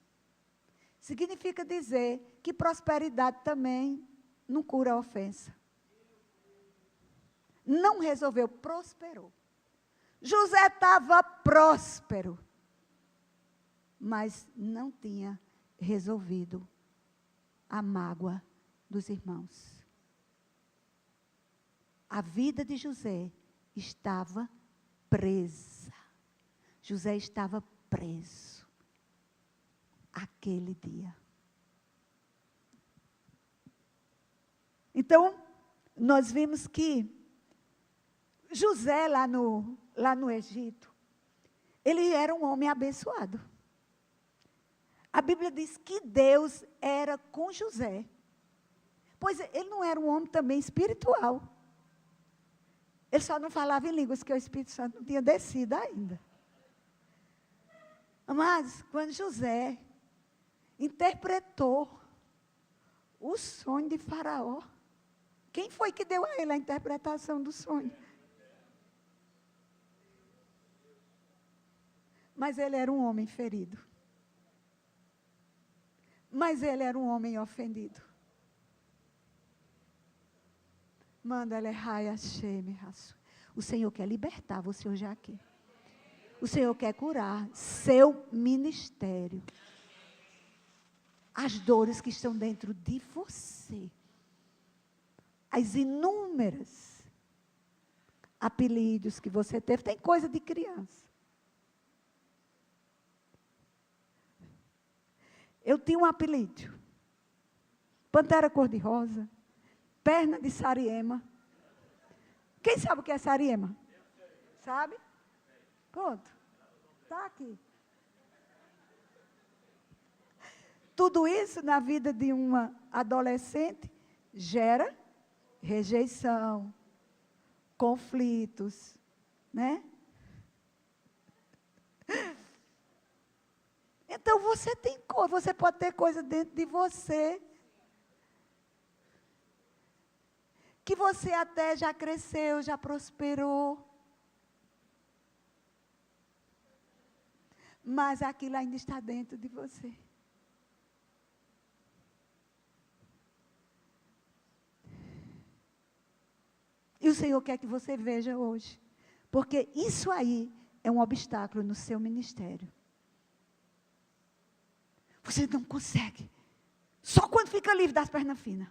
Significa dizer que prosperidade também não cura a ofensa. Não resolveu, prosperou. José estava próspero, mas não tinha resolvido a mágoa dos irmãos. A vida de José estava presa. José estava preso aquele dia. Então, nós vimos que José lá no Egito, ele era um homem abençoado. A Bíblia diz que Deus era com José. Pois ele não era um homem também espiritual. Ele só não falava em línguas, porque o Espírito Santo não tinha descido ainda. Mas, quando José interpretou o sonho de Faraó, quem foi que deu a ele a interpretação do sonho? Mas ele era um homem ferido. Mas ele era um homem ofendido. Manda ele raia sheme. O Senhor quer libertar você hoje aqui. O Senhor quer curar seu ministério. As dores que estão dentro de você. As inúmeras apelidos que você teve. Tem coisa de criança. Eu tinha um apelido. Pantera cor-de-rosa. Perna de Sariema. Quem sabe o que é Sariema? Sabe? Pronto. Está aqui. Tudo isso na vida de uma adolescente gera rejeição, conflitos, né? Então você pode ter coisa dentro de você que você até já cresceu, já prosperou. Mas aquilo ainda está dentro de você. E o Senhor quer que você veja hoje. Porque isso aí é um obstáculo no seu ministério. Você não consegue. Só quando fica livre das pernas finas.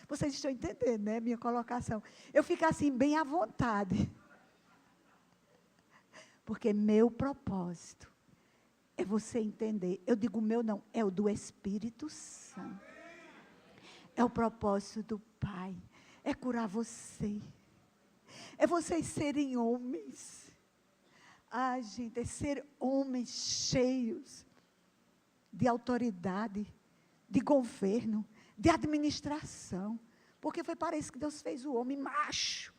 Vocês estão entendendo, né? Minha colocação. Eu fico assim, bem à vontade. Porque meu propósito é você entender. Eu digo meu não, é o do Espírito Santo. É o propósito do Pai. É curar você. É vocês serem homens. Ai, gente, é ser homens cheios de autoridade, de governo, de administração. Porque foi para isso que Deus fez o homem macho.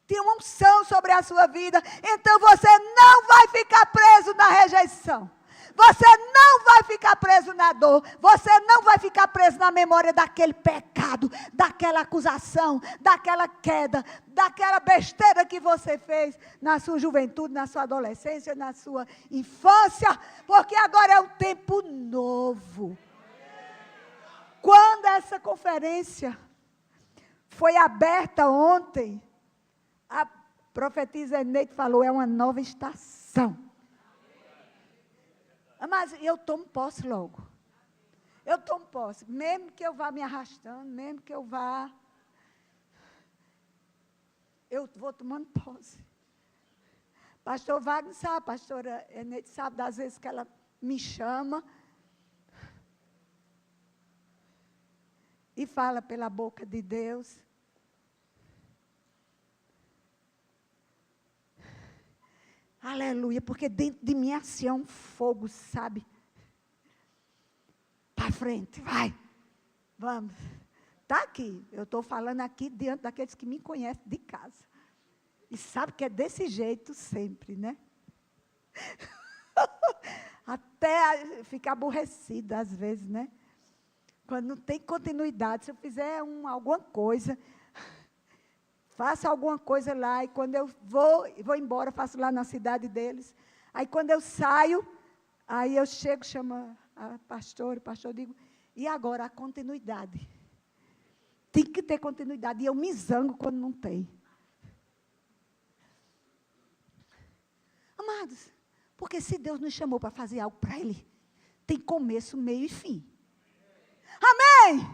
Tem uma unção sobre a sua vida. Então você não vai ficar preso na rejeição. Você não vai ficar preso na dor. Você não vai ficar preso na memória daquele pecado, daquela acusação, daquela queda, daquela besteira que você fez na sua juventude, na sua adolescência, na sua infância. Porque agora é um tempo novo. Quando essa conferência foi aberta ontem, a profetisa Eneide falou, é uma nova estação. Mas eu tomo posse logo. Eu tomo posse. Mesmo que eu vá me arrastando, mesmo que eu vá... Eu vou tomando posse. Pastor Wagner sabe, pastora Eneide sabe das vezes que ela me chama e fala pela boca de Deus. Aleluia, porque dentro de mim assim é um fogo, sabe? Para frente, vai. Vamos. Está aqui. Eu estou falando aqui diante daqueles que me conhecem de casa. E sabe que é desse jeito sempre, né? Até ficar aborrecida às vezes, né? Quando não tem continuidade. Se eu fizer alguma coisa... Faço alguma coisa lá, e quando eu vou embora, faço lá na cidade deles. Aí quando eu saio, aí eu chego, chamo a pastora, o pastor, digo, e agora a continuidade? Tem que ter continuidade, e eu me zango quando não tem. Amados, porque se Deus nos chamou para fazer algo para Ele, tem começo, meio e fim. Amém?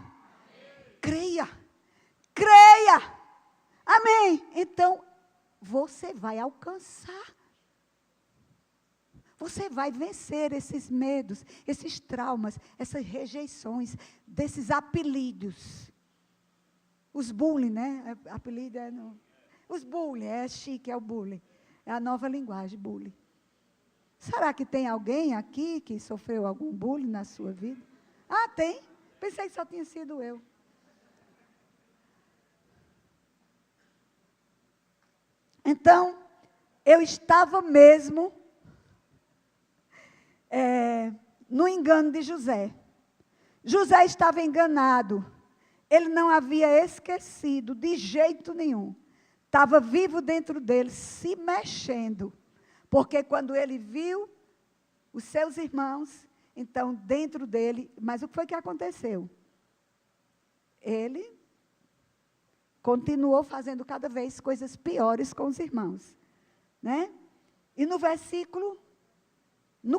Creia, creia. Amém? Então, você vai alcançar. Você vai vencer esses medos, esses traumas, essas rejeições, desses apelidos. Os bullying, né? Apelido é no... Os bullying, é chique, é o bullying. É a nova linguagem, bullying. Será que tem alguém aqui que sofreu algum bullying na sua vida? Ah, tem? Pensei que só tinha sido eu. Então, eu estava mesmo no engano de José. José estava enganado. Ele não havia esquecido de jeito nenhum. Estava vivo dentro dele, se mexendo. Porque quando ele viu os seus irmãos, então dentro dele... Mas o que foi que aconteceu? Ele... continuou fazendo cada vez coisas piores com os irmãos. Né? E no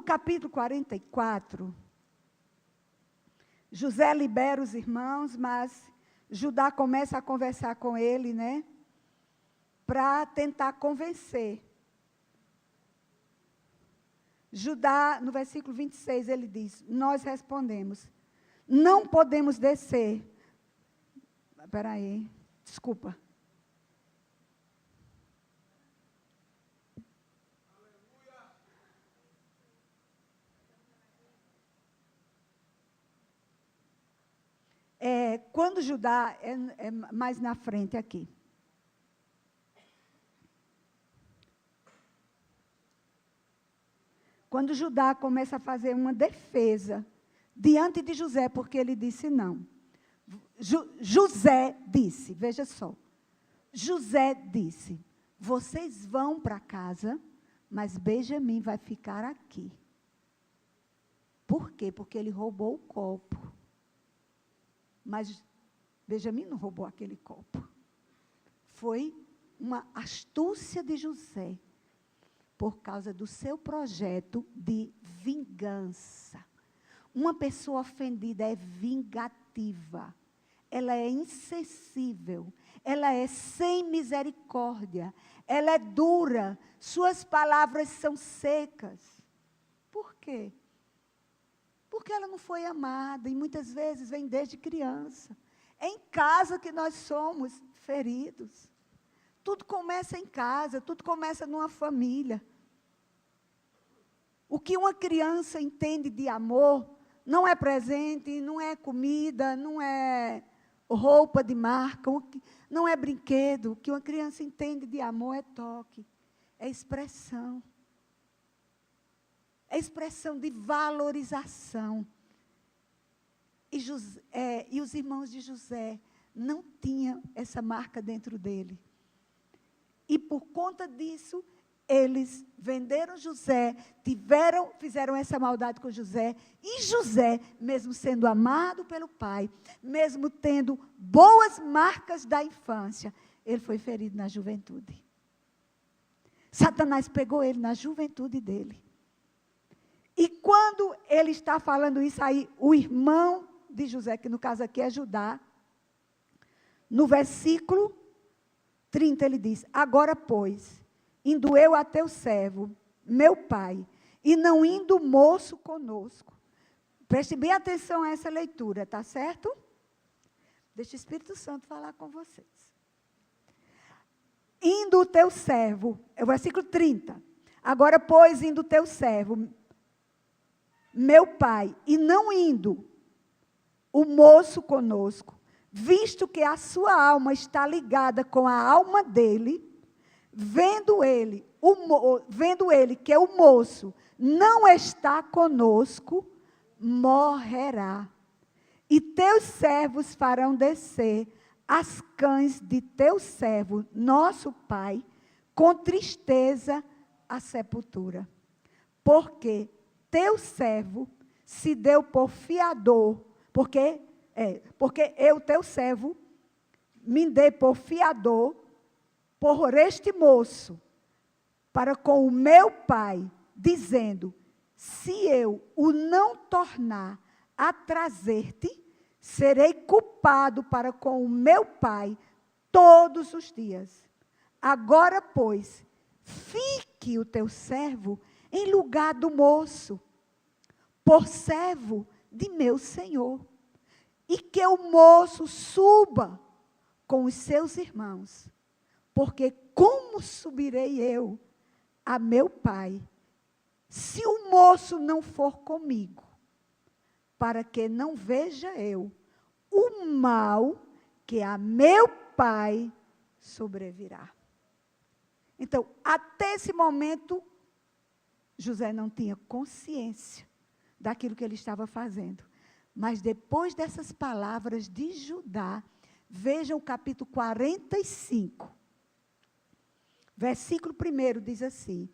capítulo 44, José libera os irmãos, mas Judá começa a conversar com ele, né? Para tentar convencer. Judá, no versículo 26, ele diz, nós respondemos, não podemos descer. Espera aí. Desculpa. Judá, é mais na frente aqui. Quando Judá começa a fazer uma defesa diante de José, porque ele disse não. José disse, veja só. José disse, vocês vão para casa, mas Benjamim vai ficar aqui. Por quê? Porque ele roubou o copo. Mas Benjamim não roubou aquele copo. Foi uma astúcia de José, por causa do seu projeto de vingança. Uma pessoa ofendida é vingativa. Ela é insensível. Ela é sem misericórdia. Ela é dura. Suas palavras são secas. Por quê? Porque ela não foi amada. E muitas vezes vem desde criança. É em casa que nós somos feridos. Tudo começa em casa. Tudo começa numa família. O que uma criança entende de amor não é presente, não é comida, não é roupa de marca, não é brinquedo. O que uma criança entende de amor é toque, é expressão. É expressão de valorização. E os irmãos de José não tinham essa marca dentro dele. E por conta disso, eles venderam José, fizeram essa maldade com José. E José, mesmo sendo amado pelo pai, mesmo tendo boas marcas da infância, ele foi ferido na juventude. Satanás pegou ele na juventude dele. E quando ele está falando isso aí, o irmão de José, que no caso aqui é Judá, no versículo 30 ele diz, agora pois, indo eu a teu servo, meu pai, e não indo o moço conosco. Preste bem atenção a essa leitura, tá certo? Deixa o Espírito Santo falar com vocês. Indo o teu servo, é o versículo 30. Agora, pois, indo o teu servo, meu pai, e não indo o moço conosco, visto que a sua alma está ligada com a alma dele, vendo ele que o moço não está conosco, morrerá. E teus servos farão descer as cães de teu servo, nosso pai, com tristeza à sepultura. Porque teu servo se deu por fiador, porque eu, teu servo, me dei por fiador, por este moço, para com o meu pai, dizendo, se eu o não tornar a trazer-te, serei culpado para com o meu pai todos os dias. Agora, pois, fique o teu servo em lugar do moço, por servo de meu senhor, e que o moço suba com os seus irmãos, porque como subirei eu a meu pai, se o moço não for comigo, para que não veja eu o mal que a meu pai sobrevirá. Então, até esse momento, José não tinha consciência daquilo que ele estava fazendo. Mas depois dessas palavras de Judá, vejam o capítulo 45. Versículo 1 diz assim,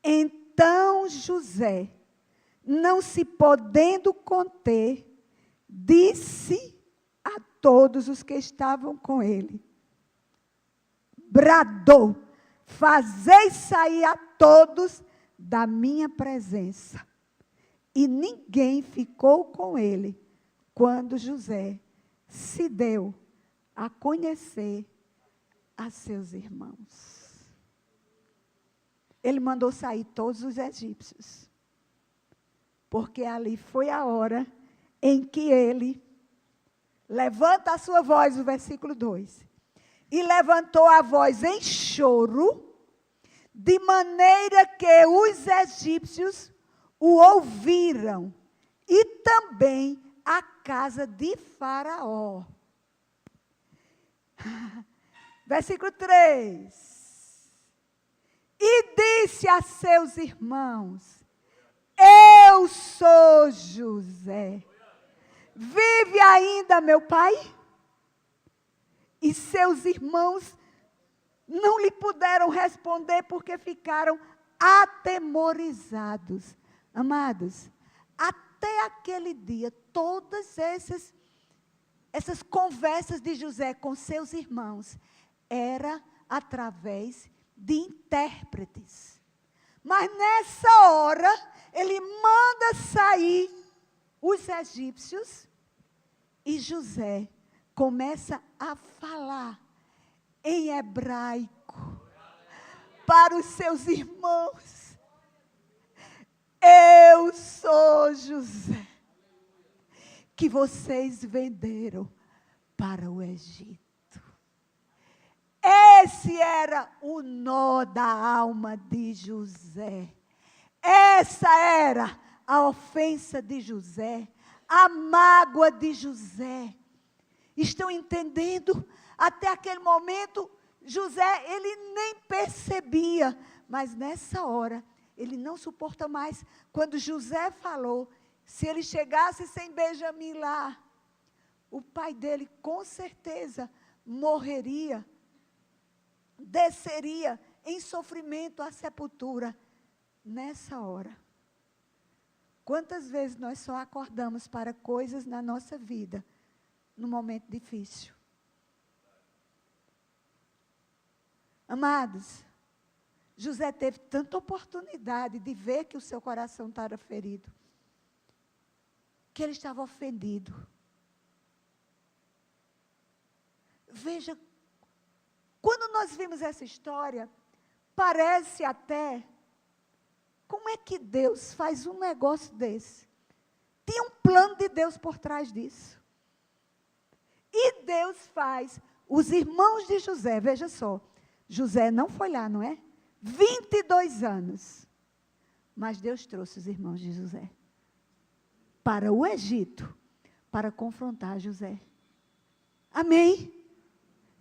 então José, não se podendo conter, disse a todos os que estavam com ele, bradou, fazei sair a todos da minha presença. E ninguém ficou com ele, quando José se deu a conhecer a seus irmãos. Ele mandou sair todos os egípcios, porque ali foi a hora em que ele levanta a sua voz, o versículo 2, e levantou a voz em choro, de maneira que os egípcios o ouviram, e também a casa de Faraó. Versículo 3. E disse a seus irmãos: eu sou José. Vive ainda meu pai? E seus irmãos não lhe puderam responder porque ficaram atemorizados. Amados, até aquele dia, todas essas conversas de José com seus irmãos era através de intérpretes. Mas nessa hora, ele manda sair os egípcios e José começa a falar em hebraico para os seus irmãos. Eu sou José, que vocês venderam para o Egito. Esse era o nó da alma de José. Essa era a ofensa de José, a mágoa de José. Estão entendendo? Até aquele momento, José, ele nem percebia. Mas nessa hora, ele não suporta mais. Quando José falou, se ele chegasse sem Benjamim lá, o pai dele com certeza morreria, desceria em sofrimento à sepultura. Nessa hora, quantas vezes nós só acordamos para coisas na nossa vida, no momento difícil? Amados, José teve tanta oportunidade de ver que o seu coração estava ferido, que ele estava ofendido. Veja, quando nós vimos essa história, parece até, como é que Deus faz um negócio desse? Tinha um plano de Deus por trás disso. E Deus faz, os irmãos de José, veja só, José não foi lá, não é? 22 anos. Mas Deus trouxe os irmãos de José para o Egito, para confrontar José. Amém?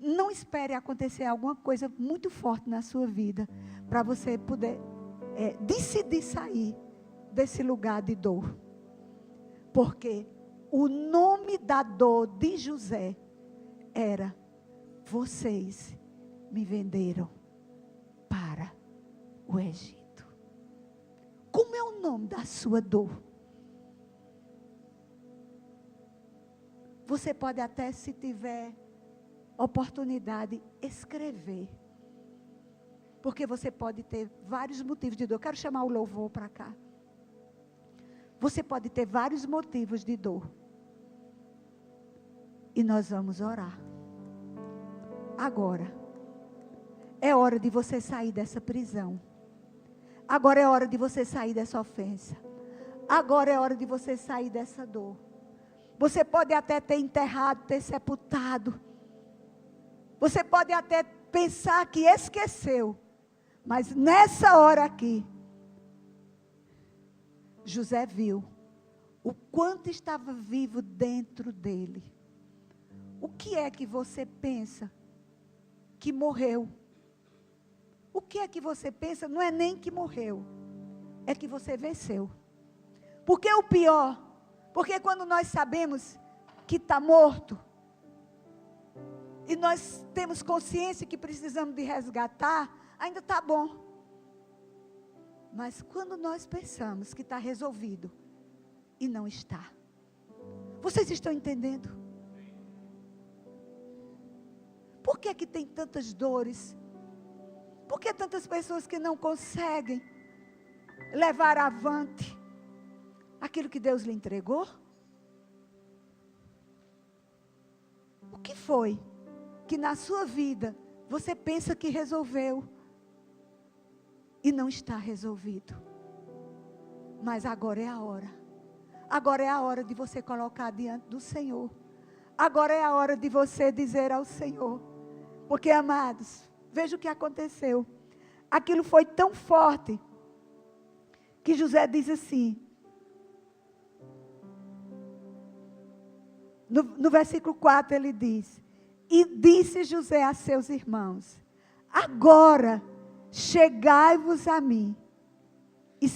Não espere acontecer alguma coisa muito forte na sua vida, para você poder decidir sair desse lugar de dor. Porque o nome da dor de José era: vocês me venderam para o Egito. Como é o nome da sua dor? Você pode até, se tiver oportunidade, escrever. Porque você pode ter vários motivos de dor. Quero chamar o louvor para cá. Você pode ter vários motivos de dor. E nós vamos orar. Agora é hora de você sair dessa prisão. Agora é hora de você sair dessa ofensa. Agora é hora de você sair dessa dor. Você pode até ter enterrado, ter sepultado. Você pode até pensar que esqueceu. Mas nessa hora aqui, José viu o quanto estava vivo dentro dele. O que é que você pensa que morreu? O que é que você pensa? Não é nem que morreu, é que você venceu. Porque o pior, porque quando nós sabemos que está morto, e nós temos consciência que precisamos de resgatar, ainda está bom. Mas quando nós pensamos que está resolvido, e não está. Vocês estão entendendo? Por que que tem tantas dores? Por que tantas pessoas que não conseguem levar avante aquilo que Deus lhe entregou? O que foi que na sua vida você pensa que resolveu e não está resolvido? Mas agora é a hora. Agora é a hora de você colocar diante do Senhor. Agora é a hora de você dizer ao Senhor. Porque, amados, veja o que aconteceu. Aquilo foi tão forte que José diz assim, no versículo 4 ele diz: E disse José a seus irmãos: agora chegai-vos a mim. E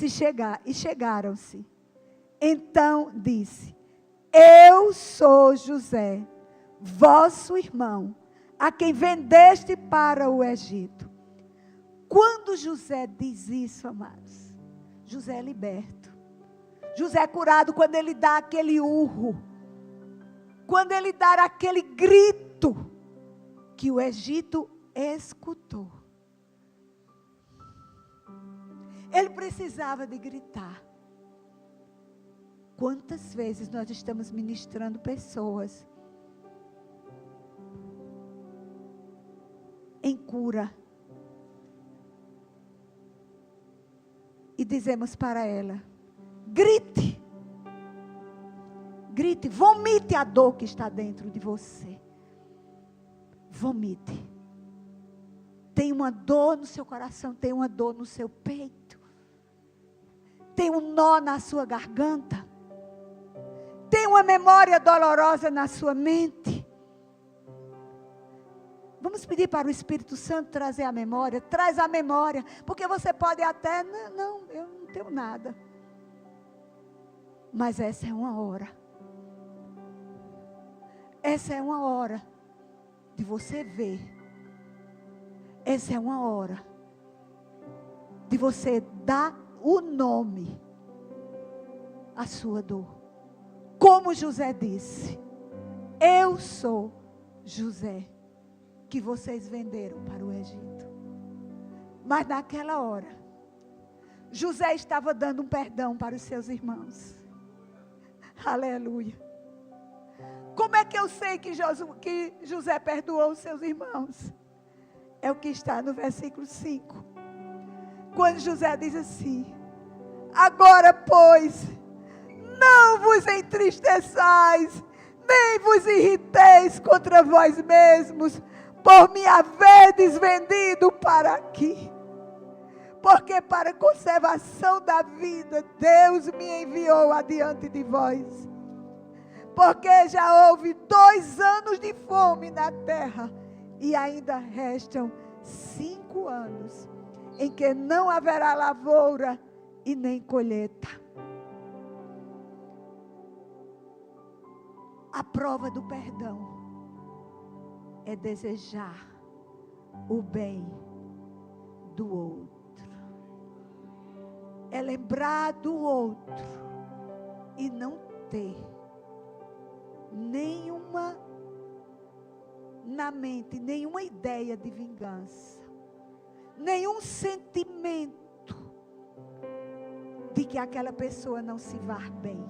chegaram-se. Então disse: eu sou José, vosso irmão, a quem vendeste para o Egito. Quando José diz isso, amados, José é liberto. José é curado quando ele dá aquele urro. Quando ele dá aquele grito que o Egito escutou. Ele precisava de gritar. Quantas vezes nós estamos ministrando pessoas em cura e dizemos para ela: grite, grite, vomite a dor que está dentro de você. Vomite. Tem uma dor no seu coração, tem uma dor no seu peito, tem um nó na sua garganta, tem uma memória dolorosa na sua mente. Vamos pedir para o Espírito Santo trazer a memória. Traz a memória, porque você pode até, não, eu não tenho nada. Mas essa é uma hora. Essa é uma hora de você ver. Essa é uma hora de você dar o nome à sua dor. Como José disse: eu sou José, que vocês venderam para o Egito. Mas naquela hora, José estava dando um perdão para os seus irmãos. Aleluia. Como é que eu sei que José perdoou os seus irmãos? É o que está no versículo 5. Quando José diz assim: agora, pois, não vos entristeçais, nem vos irriteis contra vós mesmos, por me haverdes vendido para aqui. Porque para a conservação da vida, Deus me enviou adiante de vós. Porque já houve 2 anos de fome na terra, e ainda restam 5 anos, em que não haverá lavoura e nem colheita. A prova do perdão é desejar o bem do outro. É lembrar do outro e não ter nenhuma na mente, nenhuma ideia de vingança, nenhum sentimento de que aquela pessoa não se vá bem,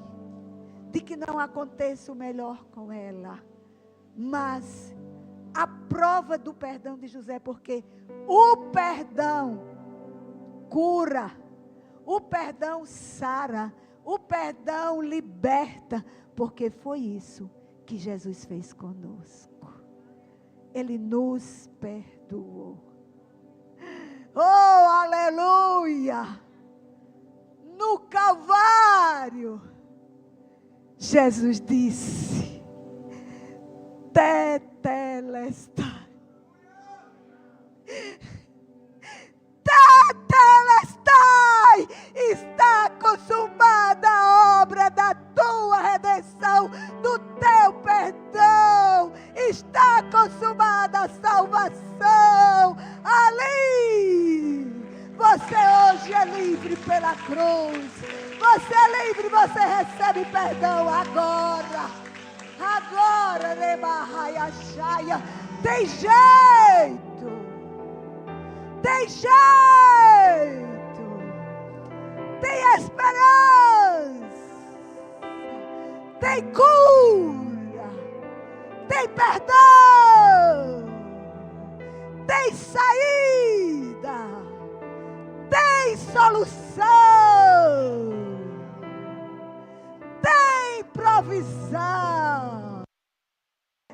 de que não aconteça o melhor com ela. Mas a prova do perdão de José, porque o perdão cura, o perdão sara, o perdão liberta, porque foi isso que Jesus fez conosco. Ele nos perdoou. Oh, aleluia! No Calvário, Jesus disse: tetelestai. Tetelestai! Está consumada a obra da tua redenção, do teu perdão. Está consumada a salvação. Ali, você hoje é livre pela cruz. Você é livre, você recebe perdão agora. Agora, Rebahaiachaia. Tem jeito. Tem jeito. Tem esperança. Tem cura. Tem perdão. Tem saída. Tem solução. Tem provisão.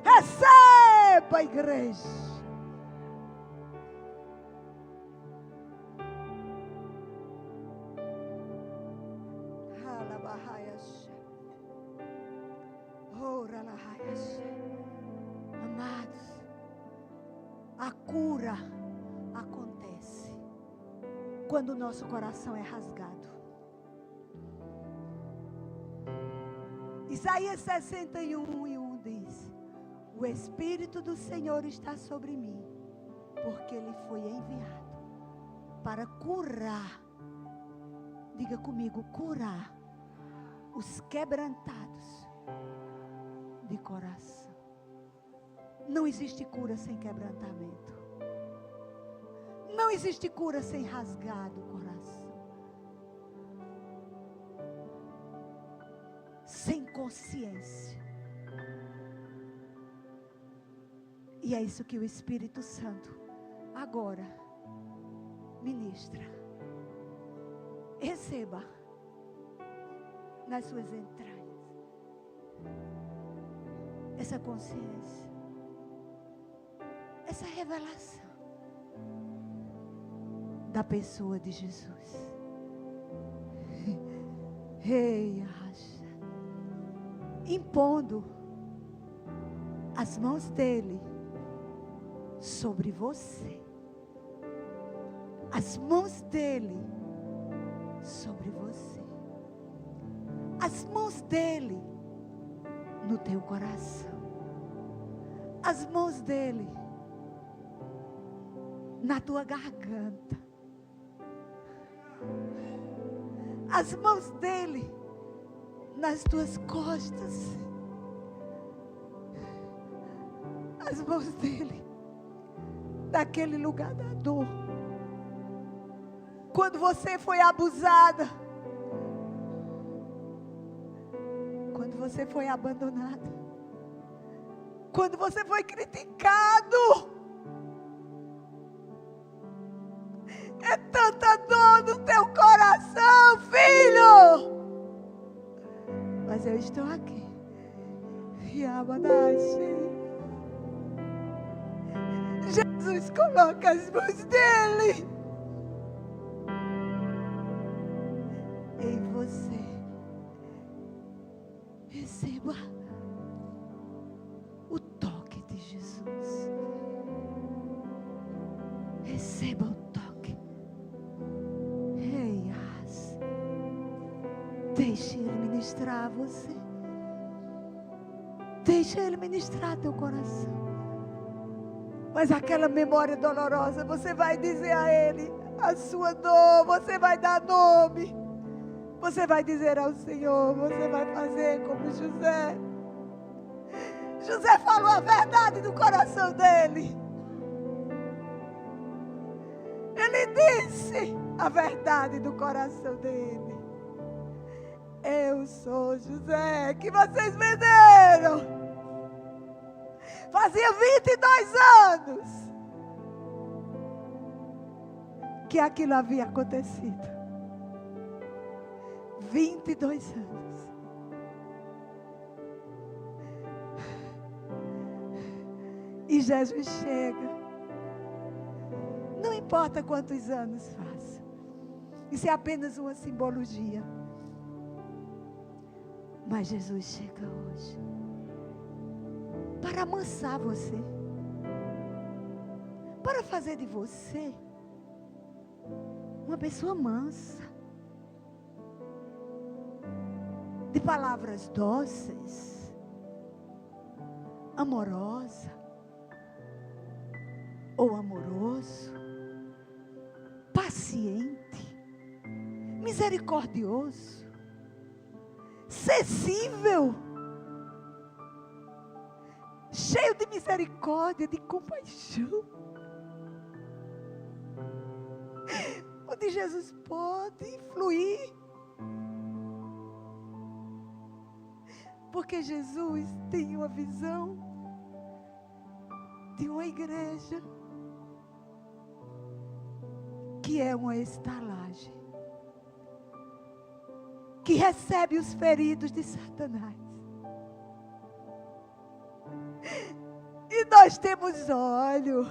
Receba, igreja. Amados, A cura acontece quando o nosso coração é rasgado. Isaías 61:1 diz: o Espírito do Senhor está sobre mim, porque Ele foi enviado para curar, diga comigo, curar os quebrantados de coração. Não existe cura sem quebrantamento. Não existe cura sem rasgar do coração. Sem consciência. E é isso que o Espírito Santo agora ministra. Receba nas suas entranhas essa consciência, essa revelação da pessoa de Jesus. Rei, impondo as mãos dele sobre você, as mãos dele sobre você, as mãos dele no teu coração, as mãos dele na tua garganta, as mãos dele nas tuas costas, as mãos dele naquele lugar da dor. Quando você foi abusada, quando você foi abandonada, quando você foi criticado, é tanta dor no teu coração, filho. Mas eu estou aqui. Jesus coloca as mãos dele em você. Receba o toque de Jesus. Receba o toque. Reias. Deixe Ele ministrar você. Deixe Ele ministrar teu coração. Mas aquela memória dolorosa, você vai dizer a Ele a sua dor, você vai dar nome. Você vai dizer ao Senhor, você vai fazer como José. José falou a verdade do coração dele. Ele disse a verdade do coração dele. Eu sou José, que vocês venderam. Fazia 22 anos que aquilo havia acontecido. 22 anos. E Jesus chega. Não importa quantos anos faz. Isso é apenas uma simbologia. Mas Jesus chega hoje para amansar você, para fazer de você uma pessoa mansa, de palavras dóceis, amorosa ou amoroso, paciente, misericordioso, sensível, cheio de misericórdia, de compaixão. Onde Jesus pode fluir. Porque Jesus tem uma visão de uma igreja que é uma estalagem, que recebe os feridos de Satanás. E nós temos olho.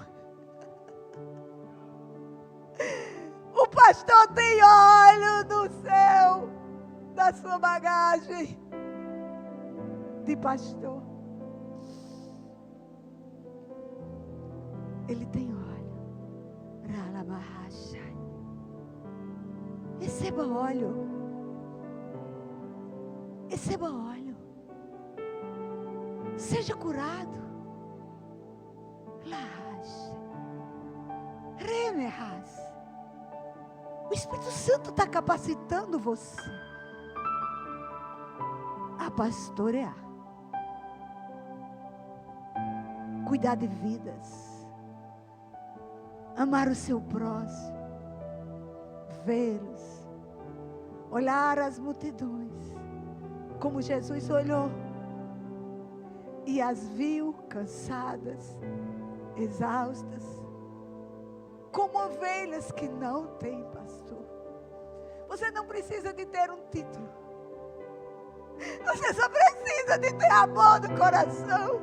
O pastor tem olho no céu da sua bagagem de pastor. Ele tem óleo. Ralabahashai. Receba óleo. Receba óleo. Seja curado. Remehas. O Espírito Santo está capacitando você a pastorear, cuidar de vidas, amar o seu próximo, vê-los, olhar as multidões, como Jesus olhou e as viu cansadas, exaustas, como ovelhas que não têm pastor. Você não precisa de ter um título, você só precisa de ter amor no coração.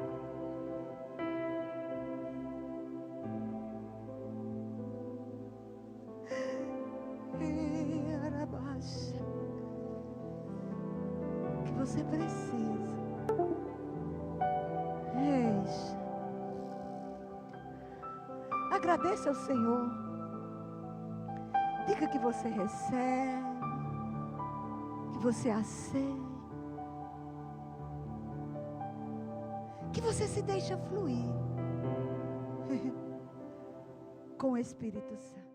Que você precisa. Agradeça ao Senhor. Diga que você recebe, que você aceita, que você se deixa fluir com o Espírito Santo.